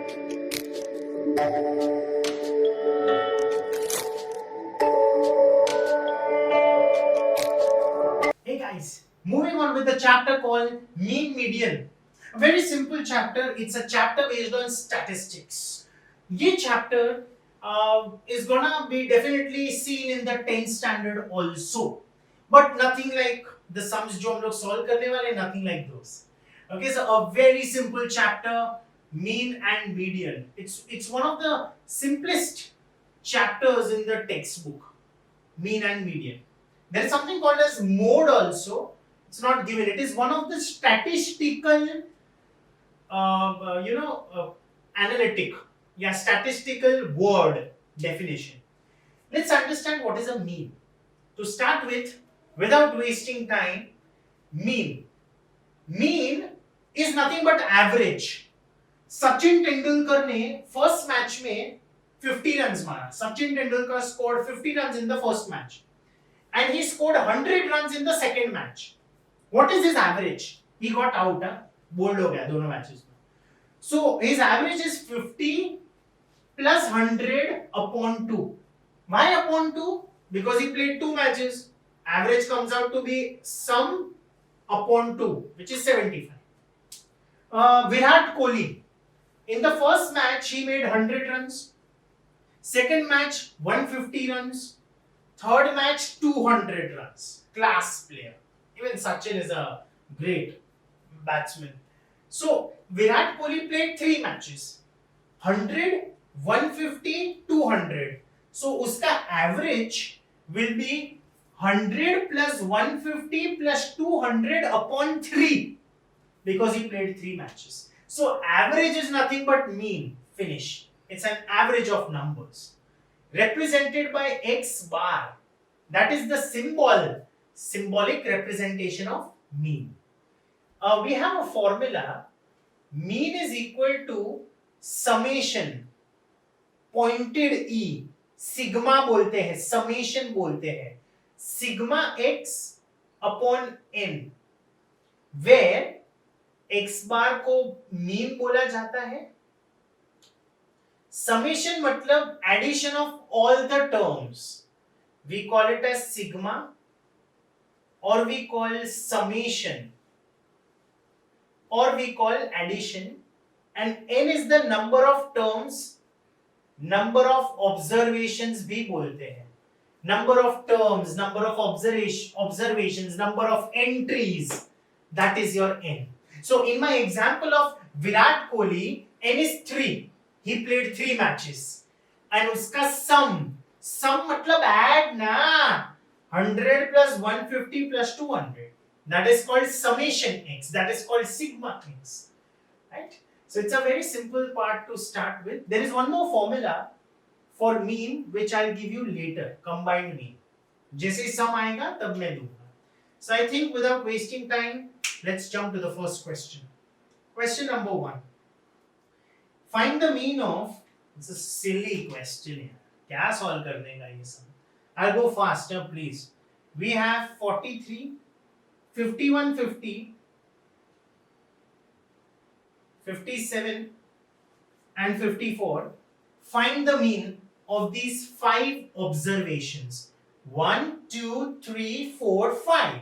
Hey guys, moving on with the chapter called Mean Median. A very simple chapter. It's a chapter based on statistics. ये chapter is gonna be definitely seen in the 10th standard also, but nothing like the sums जो हम लोग solve करने वाले, nothing like those. Okay, so a very simple chapter, mean and median. It's one of the simplest chapters in the textbook, mean and median. There is something called as mode also. It's not given. It is one of the statistical, analytic, yeah, statistical word definition. Let's understand what is a mean. To start with, without wasting time, mean. Mean is nothing but average. Sachin Tendulkar ने first match में 50 runs मारा. Sachin Tendulkar scored 50 runs in the first match. And he scored 100 runs in the second match. What is his average? He got out, bold हो गया दोनों matches में. So his average is 50 plus 100 upon 2. Why upon 2? Because he played 2 matches. Average comes out to be sum upon 2, which is 75. Virat Kohli. In the first match, he made 100 runs. Second match, 150 runs. Third match, 200 runs. Class player. Even Sachin is a great batsman. So, Virat Kohli played 3 matches. 100, 150, 200. So, uska average will be 100 plus 150 plus 200 upon 3. Because he played 3 matches. So, average is nothing but mean. Finish. It's an average of numbers. Represented by x bar. That is the symbolic representation of mean. We have a formula. Mean is equal to summation, pointed e, sigma बोलते हैं, summation बोलते हैं, sigma x upon n, where x bar को mean बोला जाता है. Summation मतलब addition of all the terms. We call it as sigma, or we call summation, or we call addition, and n is the number of terms, number of observations भी बोलते हैं. Number of terms, number of observations, number of entries, that is your n. So in my example of Virat Kohli, n is 3. He played 3 matches. And उसका sum मतलब add ना, 100 plus 150 plus 200. That is called summation x. That is called sigma x. Right? So it's a very simple part to start with. There is one more formula for mean which I'll give you later. Combined mean. जैसे sum आएगा तब मैं दूंगा. So I think without wasting time, let's jump to the first question. Question number 1. Find the mean of. It's a silly question. क्या solve कर देगा ये सब? I'll go faster, please. We have 43, 51, 50, 57, and 54. Find the mean of these 5 observations. 1, 2, 3, 4, 5.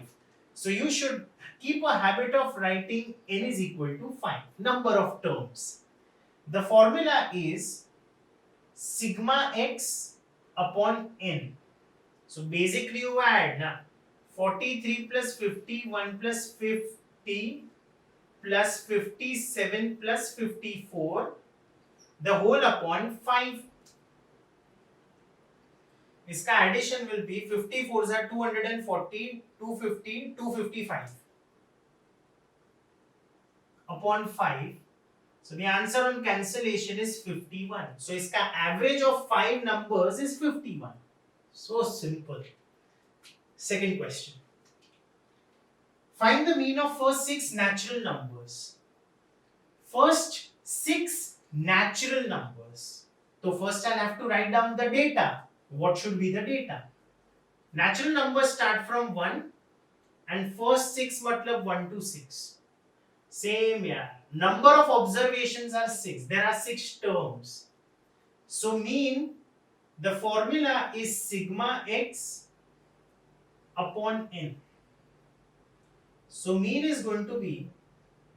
So you should keep a habit of writing n is equal to 5. Number of terms. The formula is sigma x upon n. So basically you add na 43 plus 51 plus 50 plus 57 plus 54, the whole upon 5. इसका addition will be 54 is 240, 250, 255 upon 5. So the answer on cancellation is 51. So इसका average of 5 numbers is 51. So simple. Second question. Find the mean of first 6 natural numbers. First 6 natural numbers. So first I'll have to write down the data. What should be the data? Natural numbers start from 1 and first 6 matlab 1 to 6. Same, yeah. Number of observations are 6. There are 6 terms. So mean, the formula is sigma x upon n. So mean is going to be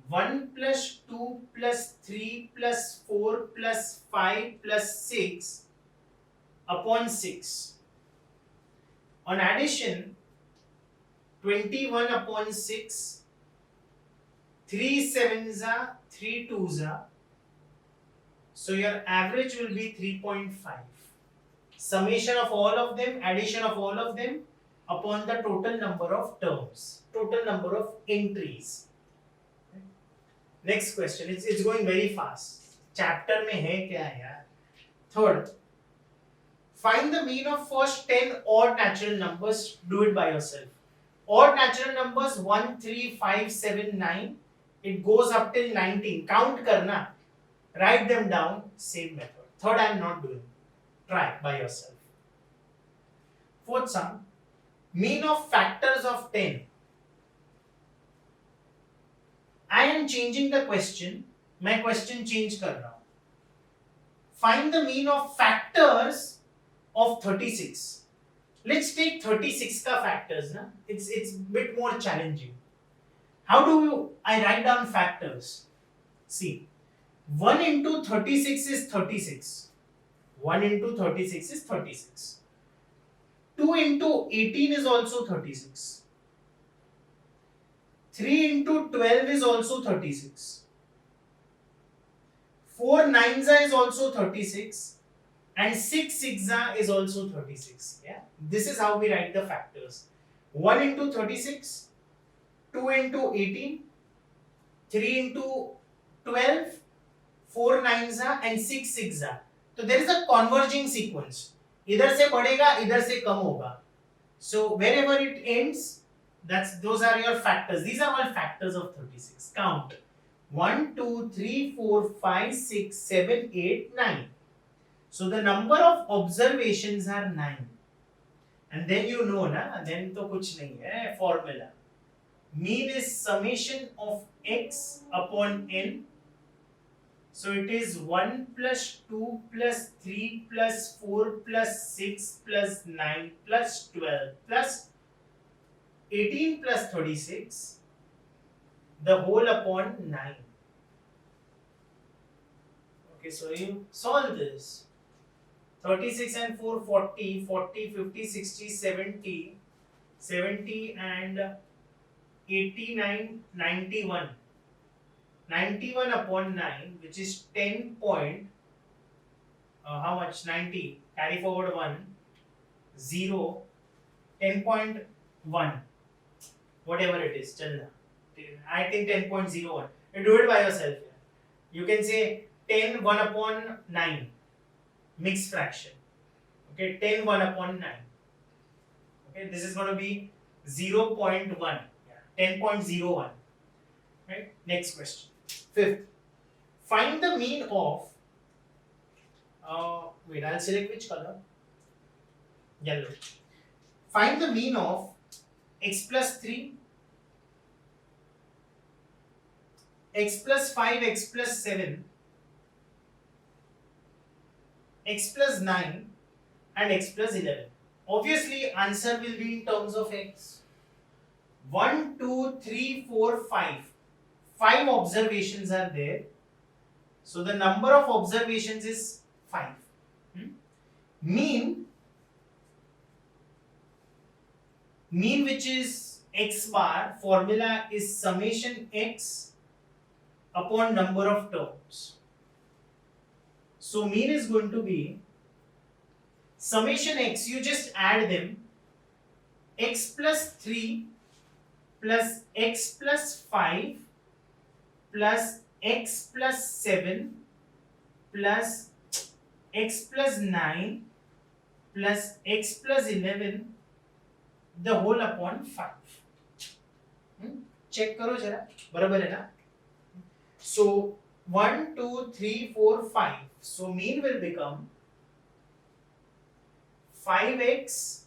1 plus 2 plus 3 plus 4 plus 5 plus 6 upon 6. On addition, 21 upon 6, 3 sevens are 3 twos are. So your average will be 3.5. Summation of all of them, addition of all of them upon the total number of terms, total number of entries. Next question. It's going very fast. Chapter में है क्या यार? Third, find the mean of first 10 odd natural numbers. Do it by yourself. Odd natural numbers 1, 3, 5, 7, 9. It goes up till 19. Count karna. Write them down. Same method. Third, I am not doing. Try by yourself. Fourth sum. Mean of factors of 10. I am changing the question. मैं question change कर रहा हूँ. Find the mean of factors of 36. Let's take 36 का factors ना. It's bit more challenging. How do I write down factors? See, 1 into 36 is 36. 1 into 36 is 36. 2 into 18 is also 36. 3 into 12 is also 36. 4 nines is also 36. And 6 sixes is also 36. Yeah, this is how we write the factors. 1 into 36, 2 into 18, 3 into 12, 4 nines and 6 sixes. So there is a converging sequence. इधर से बढ़ेगा, इधर से कम होगा. So wherever it ends, those are your factors. These are all factors of 36. Count 1, 2, 3, 4, 5, 6, 7, 8, 9. So the number of observations are 9. And then you know na, then to kuch nahi hai, formula. Mean is summation of x upon n. So it is 1 plus 2 plus 3 plus 4 plus 6 plus 9 plus 12 plus 18 plus 36, the whole upon 9. Okay, so you solve this. 36 and 4, 40, 40, 50, 60, 70, 70 and 89, 91. 91 upon 9, which is 10 point, how much? 90, carry forward 1, 0, 10.1, whatever it is, chalna. I think 10.01. You do it by yourself. You can say 10, 1 upon 9, mixed fraction. Okay, 10, 1 upon 9. Okay, this is going to be 0.1, 10.01. Right, next question. Fifth, find the mean of, wait, I'll select which color? Yellow. Find the mean of x plus 3, x plus 5, x plus 7, x plus 9 and x plus 11. Obviously, answer will be in terms of x. 1, 2, 3, 4, 5. 5 observations are there. So the number of observations is 5. Mean which is x bar, formula is summation x upon number of terms. So mean is going to be summation x, you just add them, x plus 3 plus x plus 5 plus x plus 7 plus x plus 9 plus x plus 11, the whole upon 5. Check करो जरा, बराबर है ना? So 1, 2, 3, 4, 5. So mean will become 5x,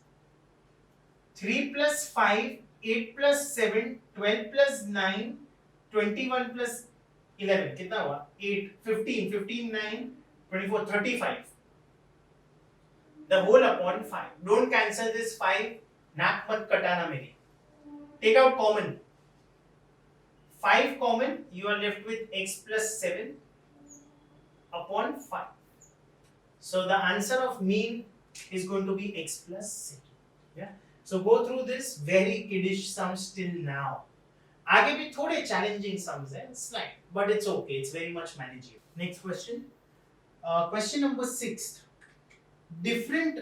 3 plus 5, 8 plus 7, 12 plus 9 21 plus 11 कितना हुआ 8 15 15 9 24 35 the whole upon 5 don't cancel this 5 नाक मत कटाना मेरी take out common 5 common you are left with x plus 7 upon 5 so the answer of mean is going to be x plus 7 yeah so go through this very kiddish sums till now आगे भी थोड़े challenging sums हैं slide but it's okay it's very much manageable next question question number 6 different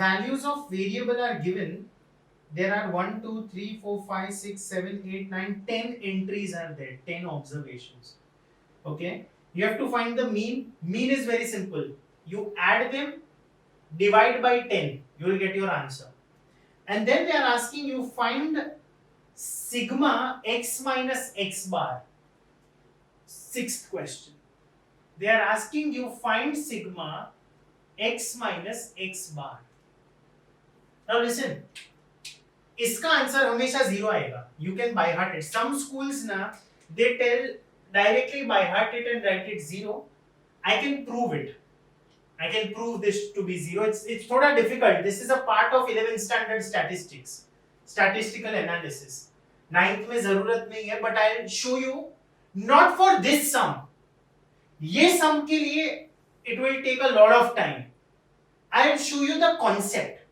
values of variable are given there are 1 2 3 4 5 6 7 8 9 10 entries are there 10 observations okay you have to find the mean is very simple you add them divide by 10 you will get your answer and then they are asking you find sigma x minus x bar sixth question they are asking you find sigma x minus x bar now listen इसका answer हमेशा zero आएगा you can by heart it some schools na they tell directly by heart it and write it zero I can prove this to be zero it's thoda difficult this is a part of 11th standard statistical analysis 9th में जरूरत नहीं है but I'll show you not for this sum ये sum के लिए it will take a lot of time I'll show you the concept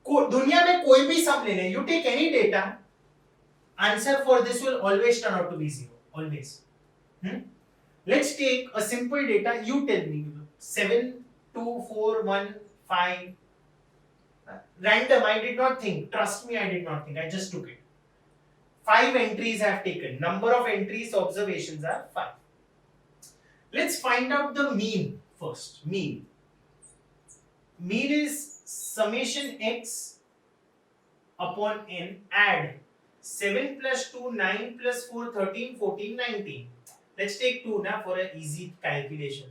दुनिया में कोई भी sum ले ले you take any data answer for this will always turn out to be zero always let's take a simple data you tell me 7 2 4 1 5 random I did not think trust me I did not think I just took it 5 entries I have taken number of entries observations are 5 let's find out the mean first mean is summation x upon n add 7 plus 2 9 plus 4 13 14 19 let's take 2 now for an easy calculation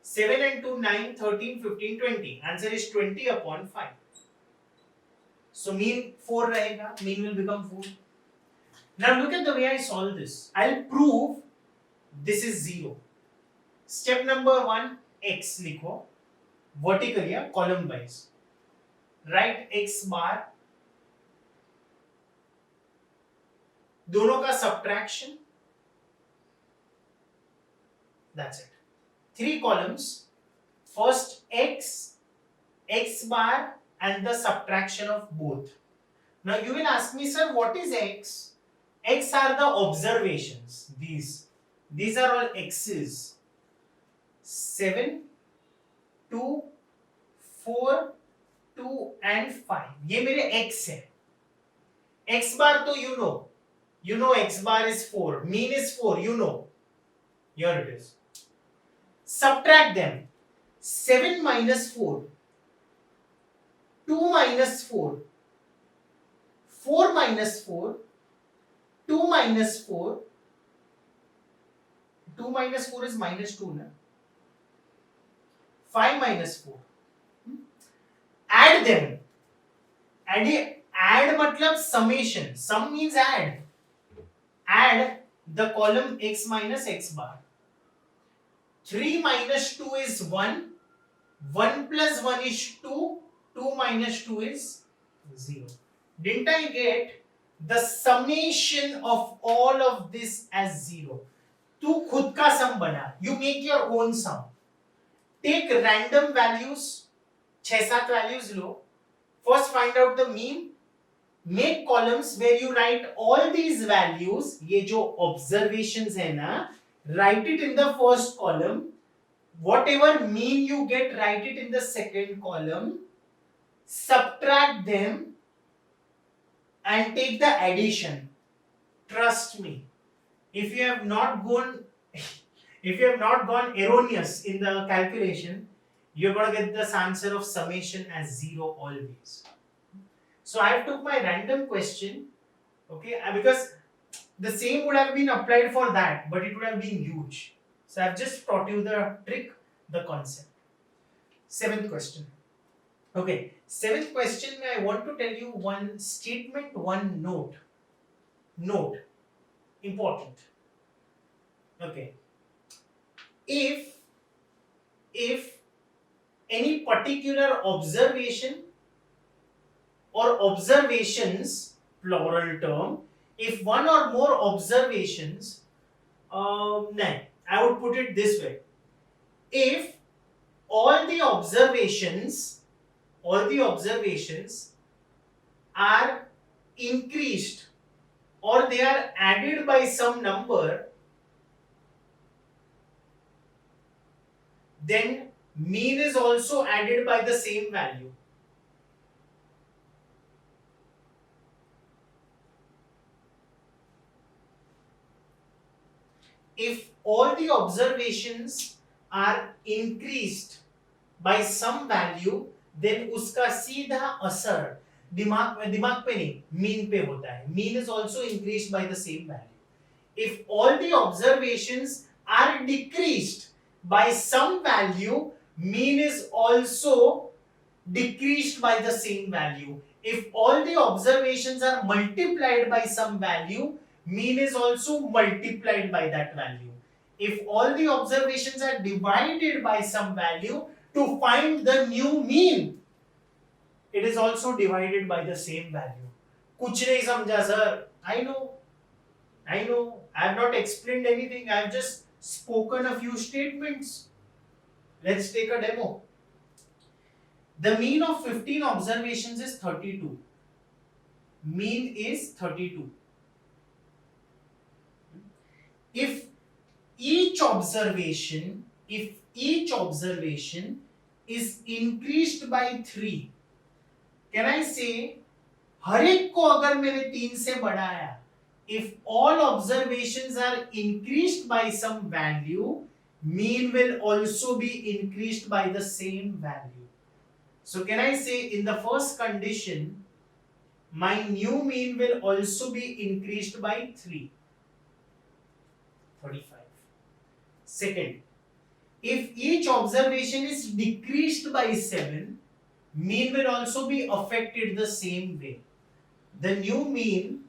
7 and 2 9 13 15 20 answer is 20 upon 5 so mean 4 rahega mean will become 4 now look at the way I solve this I'll prove this is 0 step number 1 x likho vertically या column wise write x bar दोनों का subtraction that's it 3 columns first x bar and the subtraction of both now you will ask me sir what is x are the observations these are all x's 7 2 4 2 and 5 ये मेरे x है x bar तो you know x bar is 4 mean is 4 you know here it is subtract them 7 minus 4 2 minus 4 4 minus 4 2 minus 4 2 minus 4 is minus 2 na 5 minus 4 add them add मतलब summation sum means add the column x minus x bar 3 minus 2 is 1 1 plus 1 is 2 2 minus 2 is 0 didn't I get the summation of all of this as 0 तू खुद का सम बना you make your own sum take random values 6-7 values low first find out the mean make columns where you write all these values ये जो observations है ना write it in the first column whatever mean you get write it in the second column subtract them and take the addition trust me if you have not gone erroneous in the calculation you're going to get this answer of summation as 0 always so I took my random question okay because the same would have been applied for that but it would have been huge so I've just taught you the trick the concept 7th question okay 7th question I want to tell you one statement one note important Okay. If any particular observation or observations, plural term, if one or more observations, no, I would put it this way. If all the observations, all the observations are increased or they are added by some number, then mean is also added by the same value. If all the observations are increased by some value, then उसका सीधा असर दिमाग पे नहीं, mean पे होता है. Mean is also increased by the same value. If all the observations are decreased by some value, mean is also decreased by the same value. If all the observations are multiplied by some value, mean is also multiplied by that value. If all the observations are divided by some value to find the new mean, it is also divided by the same value. कुछ नहीं समझा sir. I know. I have not explained anything. I have just spoken a few statements. Let's take a demo. The mean of 15 observations is 32. Mean is 32. If each observation is increased by 3, can I say हर एक को अगर मैंने 3 से बढ़ाया, if all observations are increased by some value, mean will also be increased by the same value. So can I say in the first condition, my new mean will also be increased by 3, 35. Second, if each observation is decreased by 7, mean will also be affected the same way. The new mean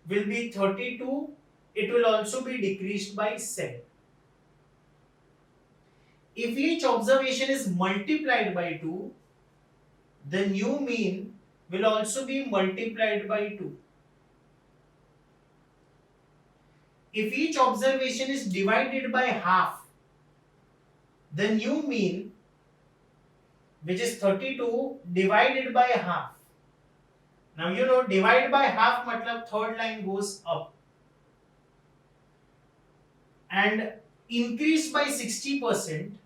will be 32, it will also be decreased by 7. If each observation is multiplied by 2, the new mean will also be multiplied by 2. If each observation is divided by half, the new mean, which is 32, divided by half. Now you know divide by half matlab third line goes up. And increase by 60%,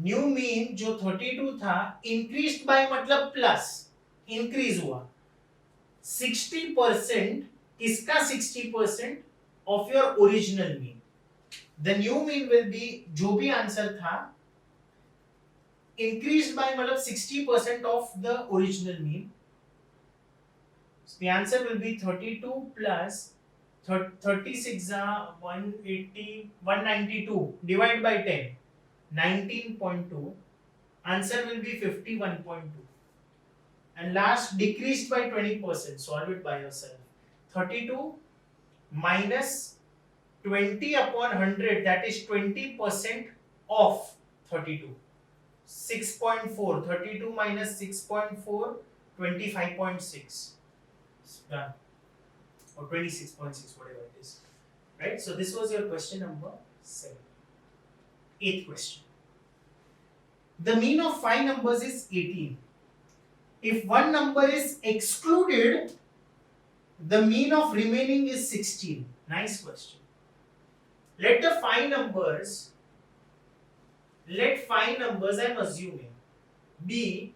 new mean जो 32 था increase by मतलब plus increase हुआ 60%. इसका 60% of your original mean. The new mean will be जो भी answer था increase by मतलब 60% of the original mean. The answer will be 32 plus 36 180 192 divided by 10 19.2. Answer will be 51.2. And last decreased by 20%. Solve it by yourself. 32 minus 20 upon 100, that is 20% of 32. 6.4. 32 minus 6.4, 25.6. Or 26.6, whatever it is. Right? So this was your question number 7. Eighth question. The mean of 5 numbers is 18. If one number is excluded, the mean of remaining is 16. Nice question. Let 5 numbers, I'm assuming, be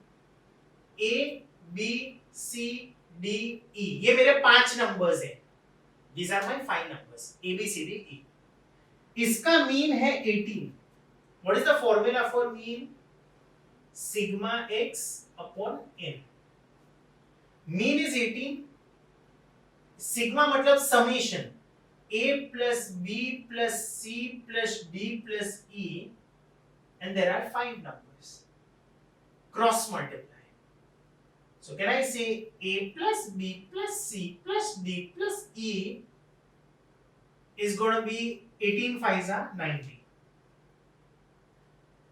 A, B, C, D, E. ये मेरे 5 numbers हैं. These are my 5 numbers. A, B, C, D, E. इसका mean है 18. What is the formula for mean? Sigma x upon n. Mean is 18. Sigma मतलब summation. A plus B plus C plus D plus E. And there are 5 numbers. Cross multiply. So can I say A plus B plus C plus D plus E is going to be 18 5s are 90.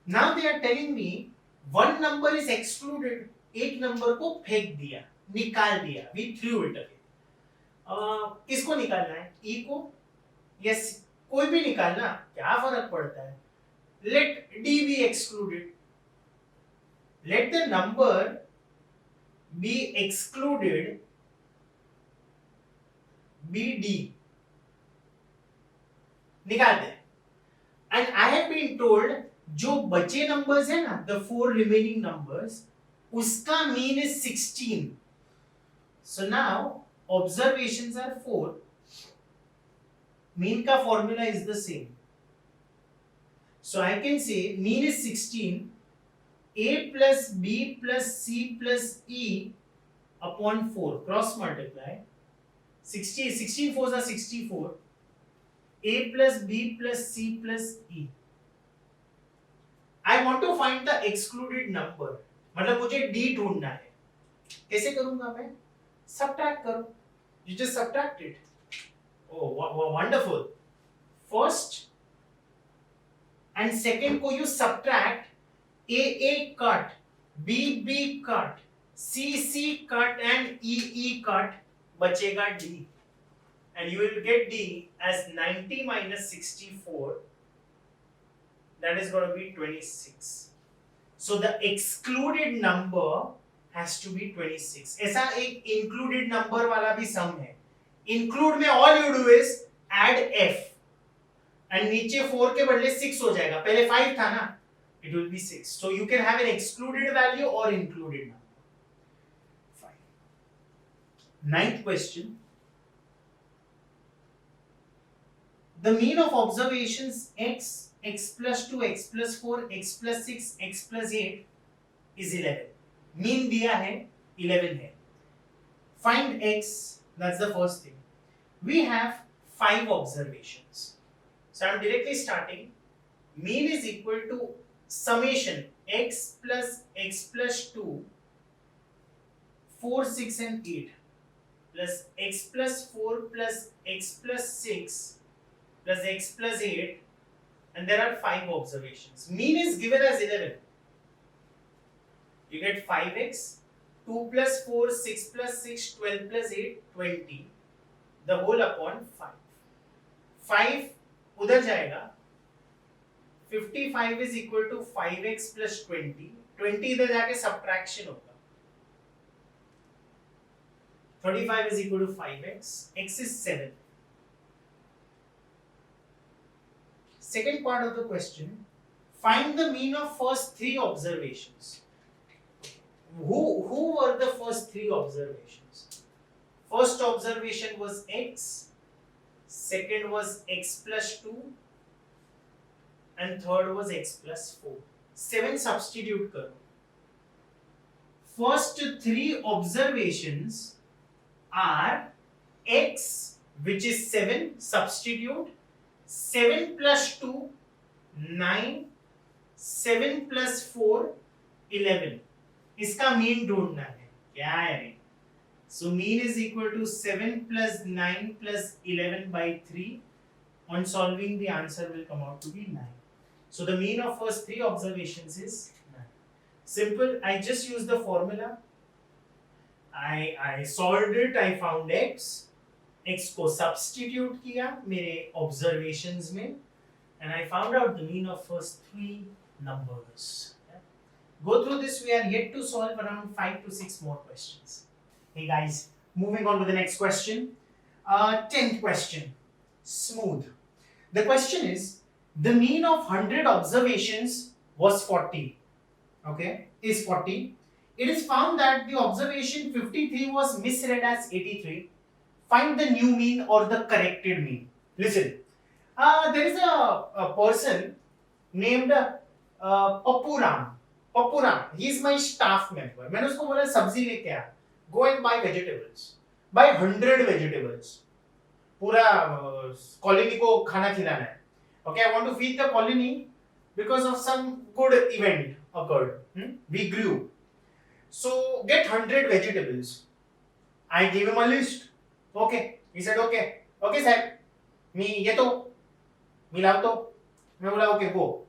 Now they are telling me one number is excluded. एक number को फेंक दिया, निकाल दिया, we threw it away. किसको निकालना है? E को? Yes, कोई भी निकालना, क्या फर्क पड़ता है? Let D be excluded. Let the number be excluded be D. निकाल दे. And I have been told जो बचे नंबर्स है ना, the 4 remaining numbers, उसका mean is 16. So now observations are 4. Mean का formula is the same. So I can say mean is 16. A plus B plus C plus E upon 4. Cross multiply. 16 4s are 64. A plus B plus C plus E. I want to find the excluded number. मतलब मुझे D ढूंढना है. कैसे करूंगा मैं? Subtract करो. You just subtract it. Oh, wonderful. First and second को you subtract. A cut, B cut, C cut and E cut. बचेगा D. And you will get D as 90 minus 64. That is going to be 26. So the excluded number has to be 26. ऐसा एक included number वाला भी sum है. Include में all you do is add F. And नीचे 4 के बदले 6 हो जाएगा. पहले 5 था ना? It will be 6. So you can have an excluded value or included number. Fine. Ninth question. The mean of observations x, x plus 2, x plus 4, x plus 6, x plus 8 is 11. Mean दिया है 11 है. Find x. That's the first thing. We have 5 observations. So I'm directly starting. Mean is equal to summation x plus 2, 4, 6 and 8 plus x plus 4 plus x plus 6 plus x plus 8, and there are 5 observations. Mean is given as 11. You get 5x, 2 plus 4, 6 plus 6, 12 plus 8, 20. The whole upon 5. 5 उधर जाएगा. 55 is equal to 5x plus 20. 20 इधर जाके subtraction होगा. 35 is equal to 5x. X is 7. Second part of the question. Find the mean of first 3 observations. Who were the first 3 observations? First observation was x. Second was x plus 2. And third was x plus 4. 7 substitute करो. First 3 observations are x, which is 7, substitute. 7 plus 2, 9. 7 plus 4, 11. इसका mean ढूंढना है. क्या है? So mean is equal to 7 plus 9 plus 11 by 3. On solving, the answer will come out to be 9. So the mean of first 3 observations is 9. Simple. I just used the formula. I solved it. I found x. X को substitute किया मेरे observations में, and I found out the mean of first 3 numbers. Go through this. We are yet to solve around 5 to 6 more questions. Hey guys, moving on to the next question. 10th question. Smooth. The question is, the mean of 100 observations was 40. Okay, is 40. It is found that the observation 53 was misread as 83. Find the new mean or the corrected mean. Listen, there is a person named Pappu Ram. Pappu Ram, he is my staff member. मैंने उसको बोला सब्जी लेके आ. Go and buy vegetables. Buy 100 vegetables. पूरा colony को खाना खिलाना है. Okay, I want to feed the colony because of some good event occurred. We grew. So get 100 vegetables. I gave him a list. Okay. He said okay. Okay, sir. मी येतो, मी लावतो, मैं बोला okay go.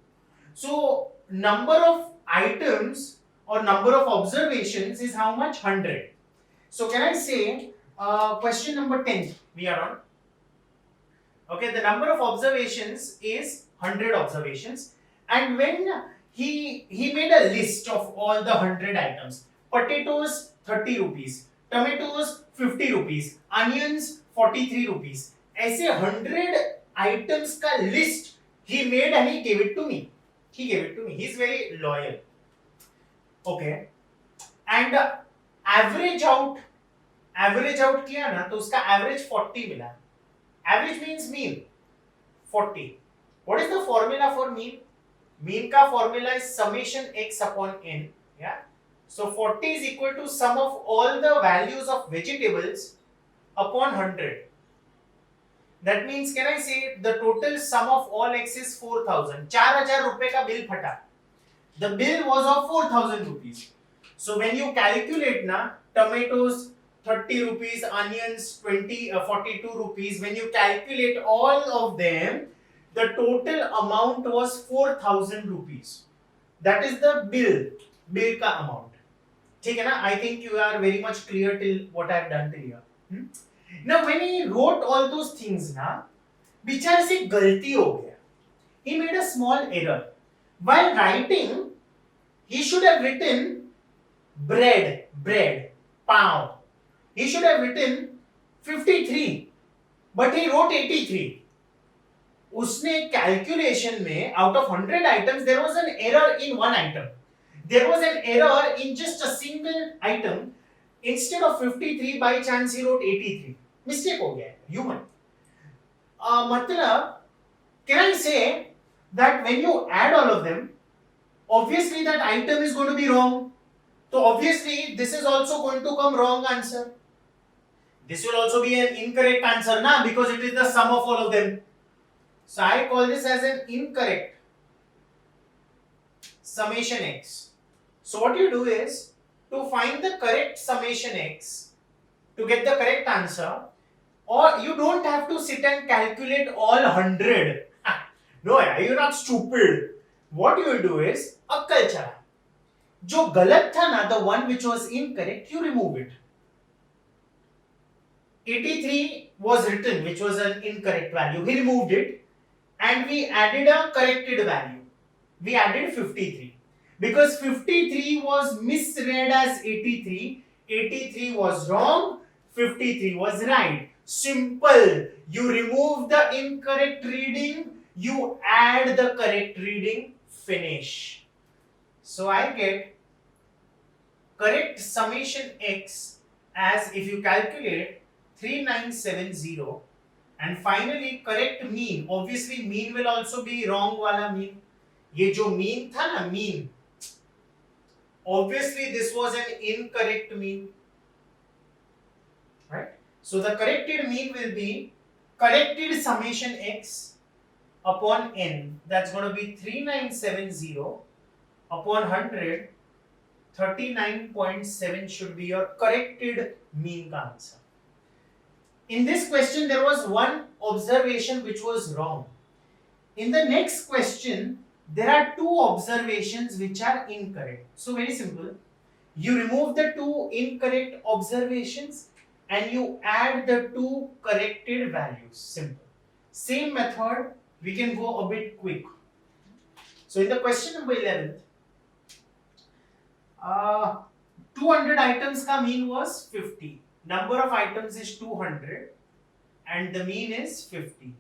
So number of items or number of observations is how much? 100. So can I say question number 10 we are on. Okay, the number of observations is 100 observations, and when he made a list of all the 100 items. Potatoes 30 rupees, tomatoes 50 rupees, onions 43 rupees. ऐसे 100 items का list he made and he gave it to me. He gave it to me. He's very loyal. Okay, and average out किया ना तो उसका average 40 मिला. Average means mean. 40. What is the formula for mean? Mean का formula is summation x upon n. Yeah. So 40 is equal to sum of all the values of vegetables upon 100. That means can I say the total sum of all x is 4000. 4000 रुपए का bill फटा. The bill was of 4000 rupees. So when you calculate na, tomatoes 30 rupees, onions 42 rupees, when you calculate all of them, the total amount was 4000 rupees. That is the bill ka amount. ठीक है ना? I think you are very much clear till what I have done till here. Now when he wrote all those things ना, बेचारे से गलती हो गया. He made a small error. While writing, he should have written bread, pound. He should have written 53, but he wrote 83. उसने calculation में out of 100 items there was an error in one item. There was an error in just a single item. Instead of 53, by chance he wrote 83. Mistake हो गया, human. मतलब can I say that when you add all of them, obviously that item is going to be wrong. So obviously this is also going to come wrong answer. This will also be an incorrect answer na, because it is the sum of all of them. So I call this as an incorrect summation x. So what you do is to find the correct summation x, to get the correct answer, or you don't have to sit and calculate all 100. No, you're not stupid. What you will do is अक्कल चला. जो गलत था ना, the one which was incorrect, you remove it. 83 was written, which was an incorrect value. He removed it, and we added a corrected value. We added 53 because 53 was misread as 83. 83 was wrong. 53 was right. Simple. You remove the incorrect reading. You add the correct reading. Finish. So I get correct summation x as, if you calculate, 3970, and finally correct mean. Obviously mean will also be wrong wala mean. ये जो mean था ना, mean, obviously this was an incorrect mean, right? So the corrected mean will be corrected summation x upon n. That's going to be 3970 upon 100. 39.7 should be your corrected mean ka answer. In this question, there was one observation which was wrong. In the next question, there are two observations which are incorrect. So very simple. You remove the two incorrect observations and you add the two corrected values. Simple. Same method, we can go a bit quick. So in the question number 11, 200 items ka mean was 50. Number of items is 200 and the mean is 50.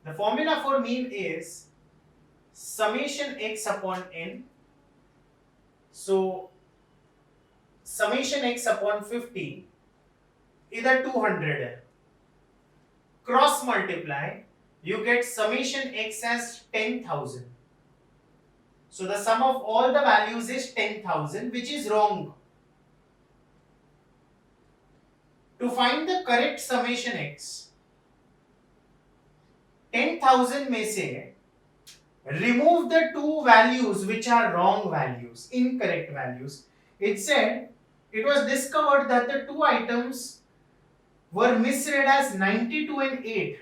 The formula for mean is summation x upon n. So summation x upon 50 इधर 200 है, cross multiply, you get summation x as 10,000. So the sum of all the values is 10,000, which is wrong. To find the correct summation x, 10,000 में से remove the two values which are wrong values, incorrect values. It said it was discovered that the two items were misread as 92 and 8.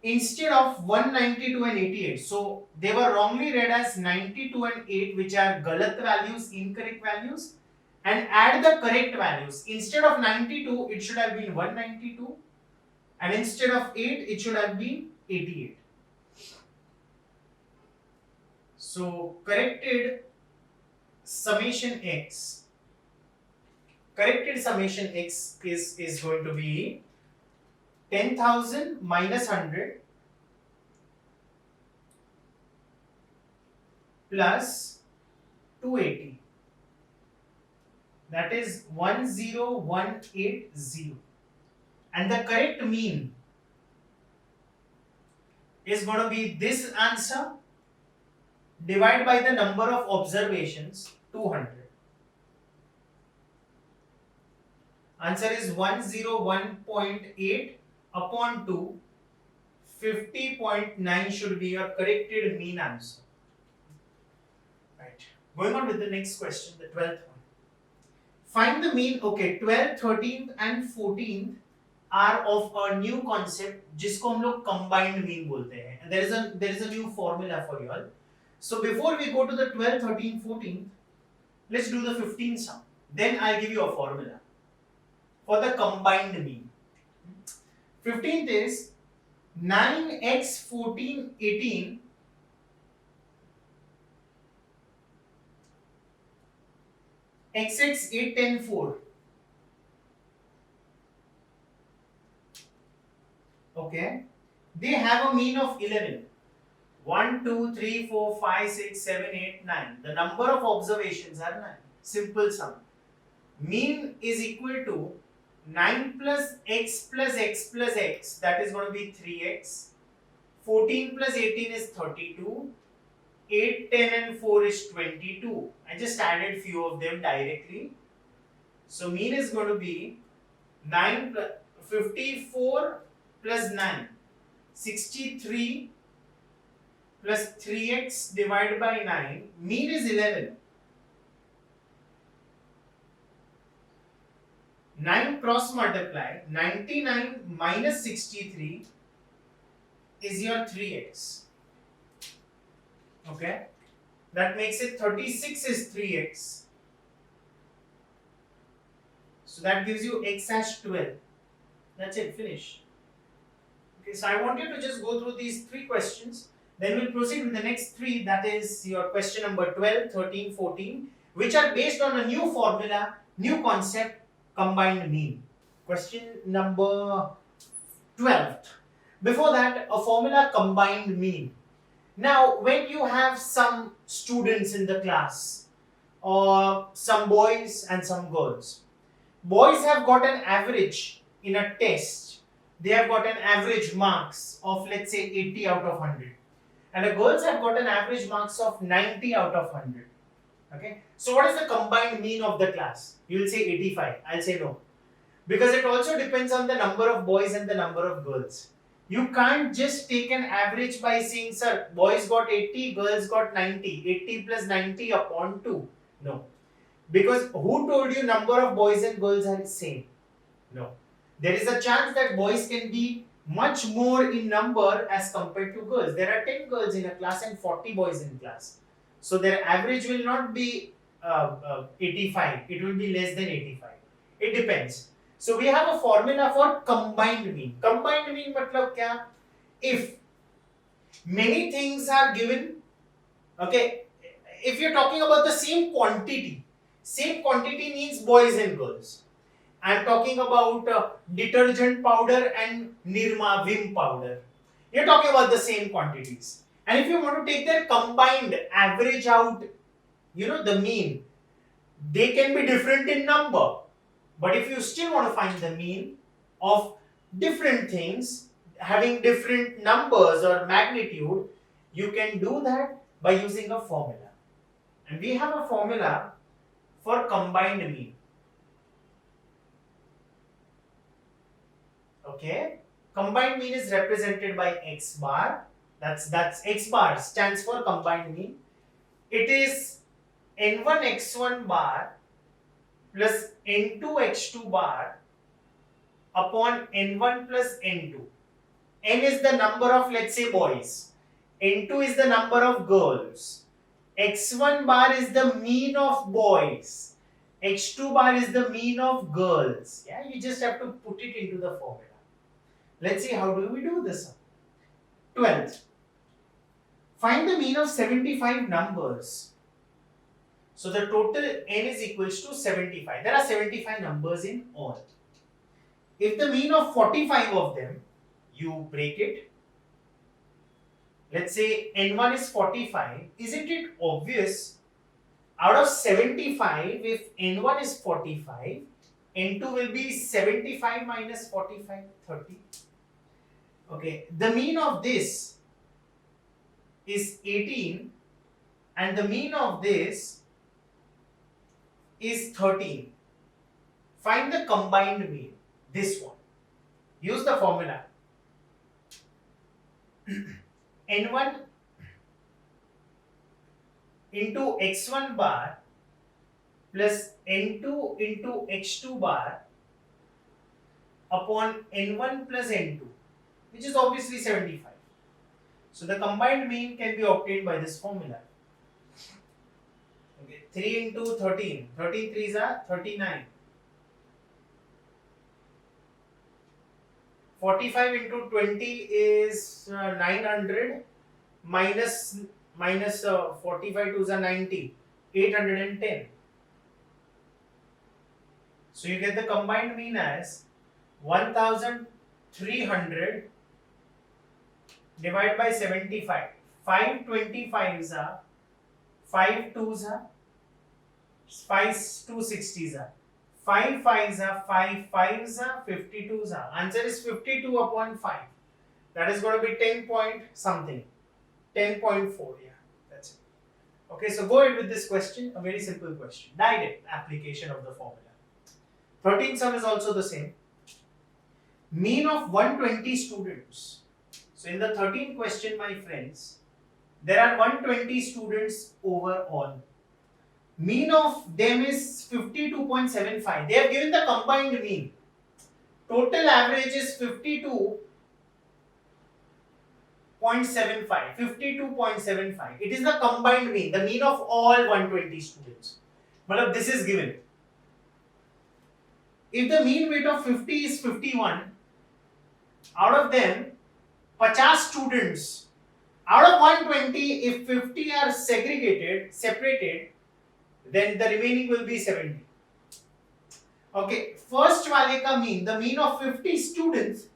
instead of 192 and 88, so they were wrongly read as 92 and 8, which are galat values, incorrect values, and add the correct values. Instead of 92, it should have been 192, and instead of 8, it should have been 88. So corrected summation x is going to be 10,000 minus 100 plus 280, that is 10180, and the correct mean is going to be this answer divided by the number of observations, 200. Answer is 101.8 upon 2, 50.9 should be your corrected mean answer. Right. Going on with the next question, the 12th one. Find the mean. Okay, 12th, 13th and 14th are of a new concept जिसको हम लोग combined mean बोलते हैं. And there is a new formula for you all. So before we go to the 12th, 13th, 14th, let's do the 15th sum. Then I'll give you a formula for the combined mean. 15th is 9x 14 18 xx 8 10 4. Okay, they have a mean of 11. 1 2 3 4 5 6 7 8 9. The number of observations are 9. Simple sum. Mean is equal to 9 plus x plus x plus x, that is going to be 3x. 14 plus 18 is 32. 8, 10 and 4 is 22. I just added few of them directly. So mean is going to be 54 plus 9, 63 plus 3x divided by 9. Mean is 11. 9 cross multiply, 99 minus 63 is your 3x. Okay, that makes it 36 is 3x. So that gives you x hash 12. That's it, finish. Okay, so I want you to just go through these 3 questions. Then we'll proceed with the next 3, that is your question number 12, 13, 14, which are based on a new formula, new concept, combined mean. Question number 12. Before that, a formula, combined mean. Now, when you have some students in the class, or some boys and some girls, boys have got an average in a test. They have got an average marks of, let's say, 80 out of 100. And the girls have got an average marks of 90 out of 100. Okay. So what is the combined mean of the class? You will say 85. I'll say no. Because it also depends on the number of boys and the number of girls. You can't just take an average by saying, sir, boys got 80, girls got 90. 80 plus 90 upon 2. No. Because who told you number of boys and girls are the same? No. There is a chance that boys can be much more in number as compared to girls. There are 10 girls in a class and 40 boys in class. So their average will not be 85. It will be less than 85. It depends. So we have a formula for combined mean. Combined mean matlab kya? If many things are given, okay, if you're talking about the same quantity means boys and girls. I'm talking about detergent powder and Nirma Vim powder. You're talking about the same quantities. And if you want to take their combined average out, the mean, they can be different in number. But if you still want to find the mean of different things, having different numbers or magnitude, you can do that by using a formula. And we have a formula for combined mean. Okay, combined mean is represented by x bar. That's x bar stands for combined mean. It is n1 x1 bar plus n2 x2 bar upon n1 plus n2. n is the number of, let's say, boys, n2 is the number of girls, x1 bar is the mean of boys, x2 bar is the mean of girls. Yeah, you just have to put it into the formula. Let's see how do we do this. 12th. Find the mean of 75 numbers. So the total n is equals to 75. There are 75 numbers in all. If the mean of 45 of them, you break it. Let's say n1 is 45. Isn't it obvious? Out of 75, if n1 is 45, n2 will be 75 minus 45, 30. Okay, the mean of this is 18 and the mean of this is 13. Find the combined mean, this one. Use the formula. n1 into x1 bar plus n2 into x2 bar upon n1 plus n2, which is obviously 75. So the combined mean can be obtained by this formula. Okay, 3 into 13. 13 3s are 39. 45 into 20 is 900 minus 45 2s are 90. 810. So you get the combined mean as 1300 divided by 75. 5 25s are 5 2s are 5 260s are 5 5s are 5 5s are 52s are. Answer is 52 upon 5. That is going to be 10 point something. 10.4. Yeah, that's it. Okay, so go ahead with this question. A very simple question. Direct application of the formula. 13th sum is also the same. Mean of 120 students. So in the 13th question, my friends, there are 120 students overall. Mean of them is 52.75. They have given the combined mean. Total average is 52.75. 52.75. It is the combined mean, the mean of all 120 students. But this is given. If the mean weight of 50 is 51, out of them 50 students, out of 120, if 50 are separated, then the remaining will be 70. Okay, first wale ka mean, the mean of 50 students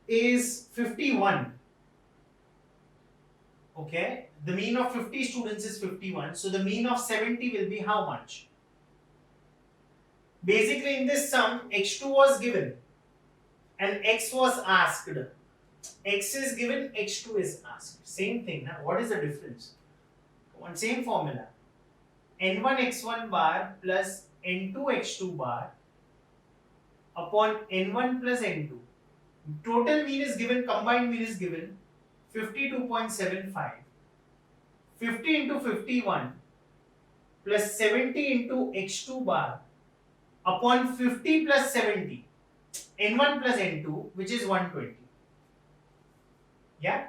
is 51. Okay, the mean of 50 students is 51. So the mean of 70 will be how much? Basically in this sum, x2 was given and x was asked. X is given, x2 is asked. Same thing. Now, what is the difference? One same formula. n1 x1 bar plus n2 x2 bar upon n1 plus n2. Total mean is given, combined mean is given 52.75. 50 into 51 plus 70 into x2 bar upon 50 plus 70. n1 plus n2, which is 120. Yeah?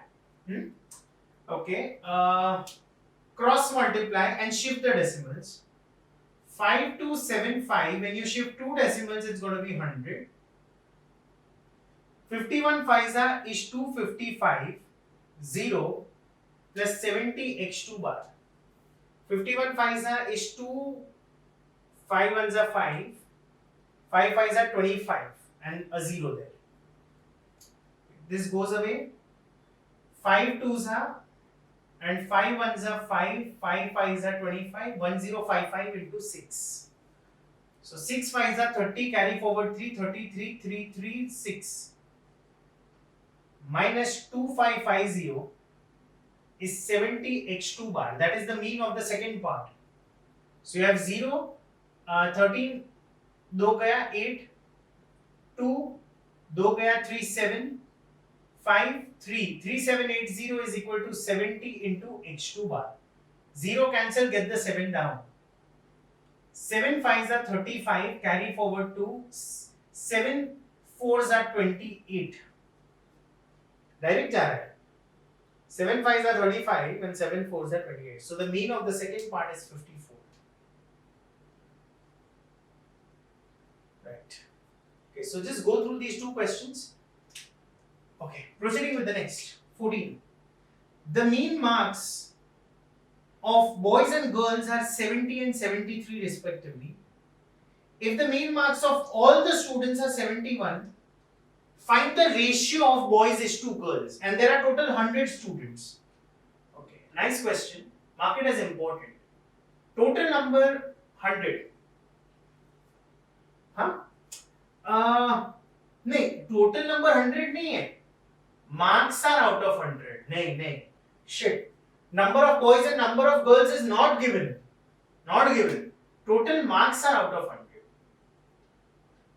Okay. Cross multiply and shift the decimals. 5275, when you shift 2 decimals, it's going to be 100. 51 5s is 255, 0 plus 70 x2 bar. 51 5s is 2, 5 1s are 5, 5 5s are 25 and a 0 there. This goes away. 5 2s are and 5 1s are 5, 5 5s are 25, 1055 into 6. So 6 5s are 30, carry forward 3, 33, 3, 3, 6. Minus 2550 is 70 x2 bar. That is the mean of the second part. So you have 0, 13, 2 gaya 8, 2, 2 gaya 3, 7, 5, 3. 3780 is equal to 70 into x2 bar. 0 cancel, get the 7 down. 7 5s are 35, carry forward 2. 7 4s are 28. Direct जा रहा है. 7 5s are 35 and 7 4s are 28. So the mean of the second part is 54. Right. Okay, so just go through these two questions. Okay, proceeding with the next. 14. The mean marks of boys and girls are 70 and 73 respectively. If the mean marks of all the students are 71, find the ratio of boys is to girls, and there are total 100 students. Okay, nice question. Mark it as important. Total number 100. हाँ? नहीं, total number 100 नहीं है. Marks are out of 100. नहीं. Shit. Number of boys and number of girls is not given. Not given. Total marks are out of 100.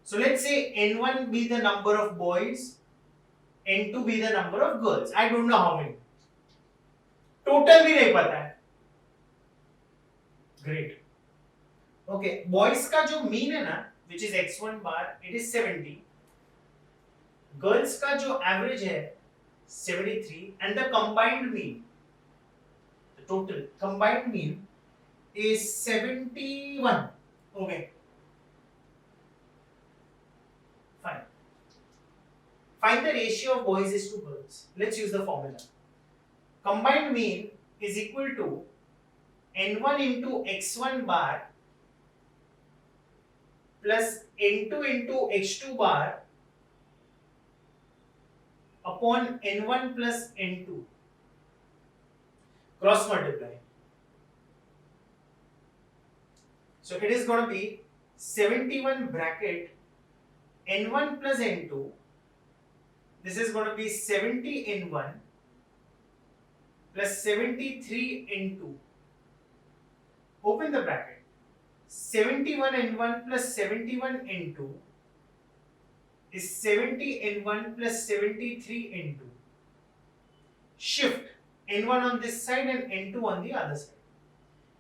So let's say N1 be the number of boys, N2 be the number of girls. I don't know how many. Total भी नहीं पता है. Great. Okay, boys का जो mean है ना, which is x1 bar, it is 70. Girls का जो average है 73, and the combined mean, the total combined mean is 71. Okay. Fine. Find the ratio of boys is to girls. Let's use the formula. Combined mean is equal to n1 into x1 bar plus n2 into x2 bar upon n1 plus n2. Cross multiply. So it is going to be 71 bracket n1 plus n2. This is going to be 70 n1 plus 73 n2. Open the bracket. 71 n1 plus 71 n2 is 70 n1 plus 73 n2. Shift n1 on this side and n2 on the other side.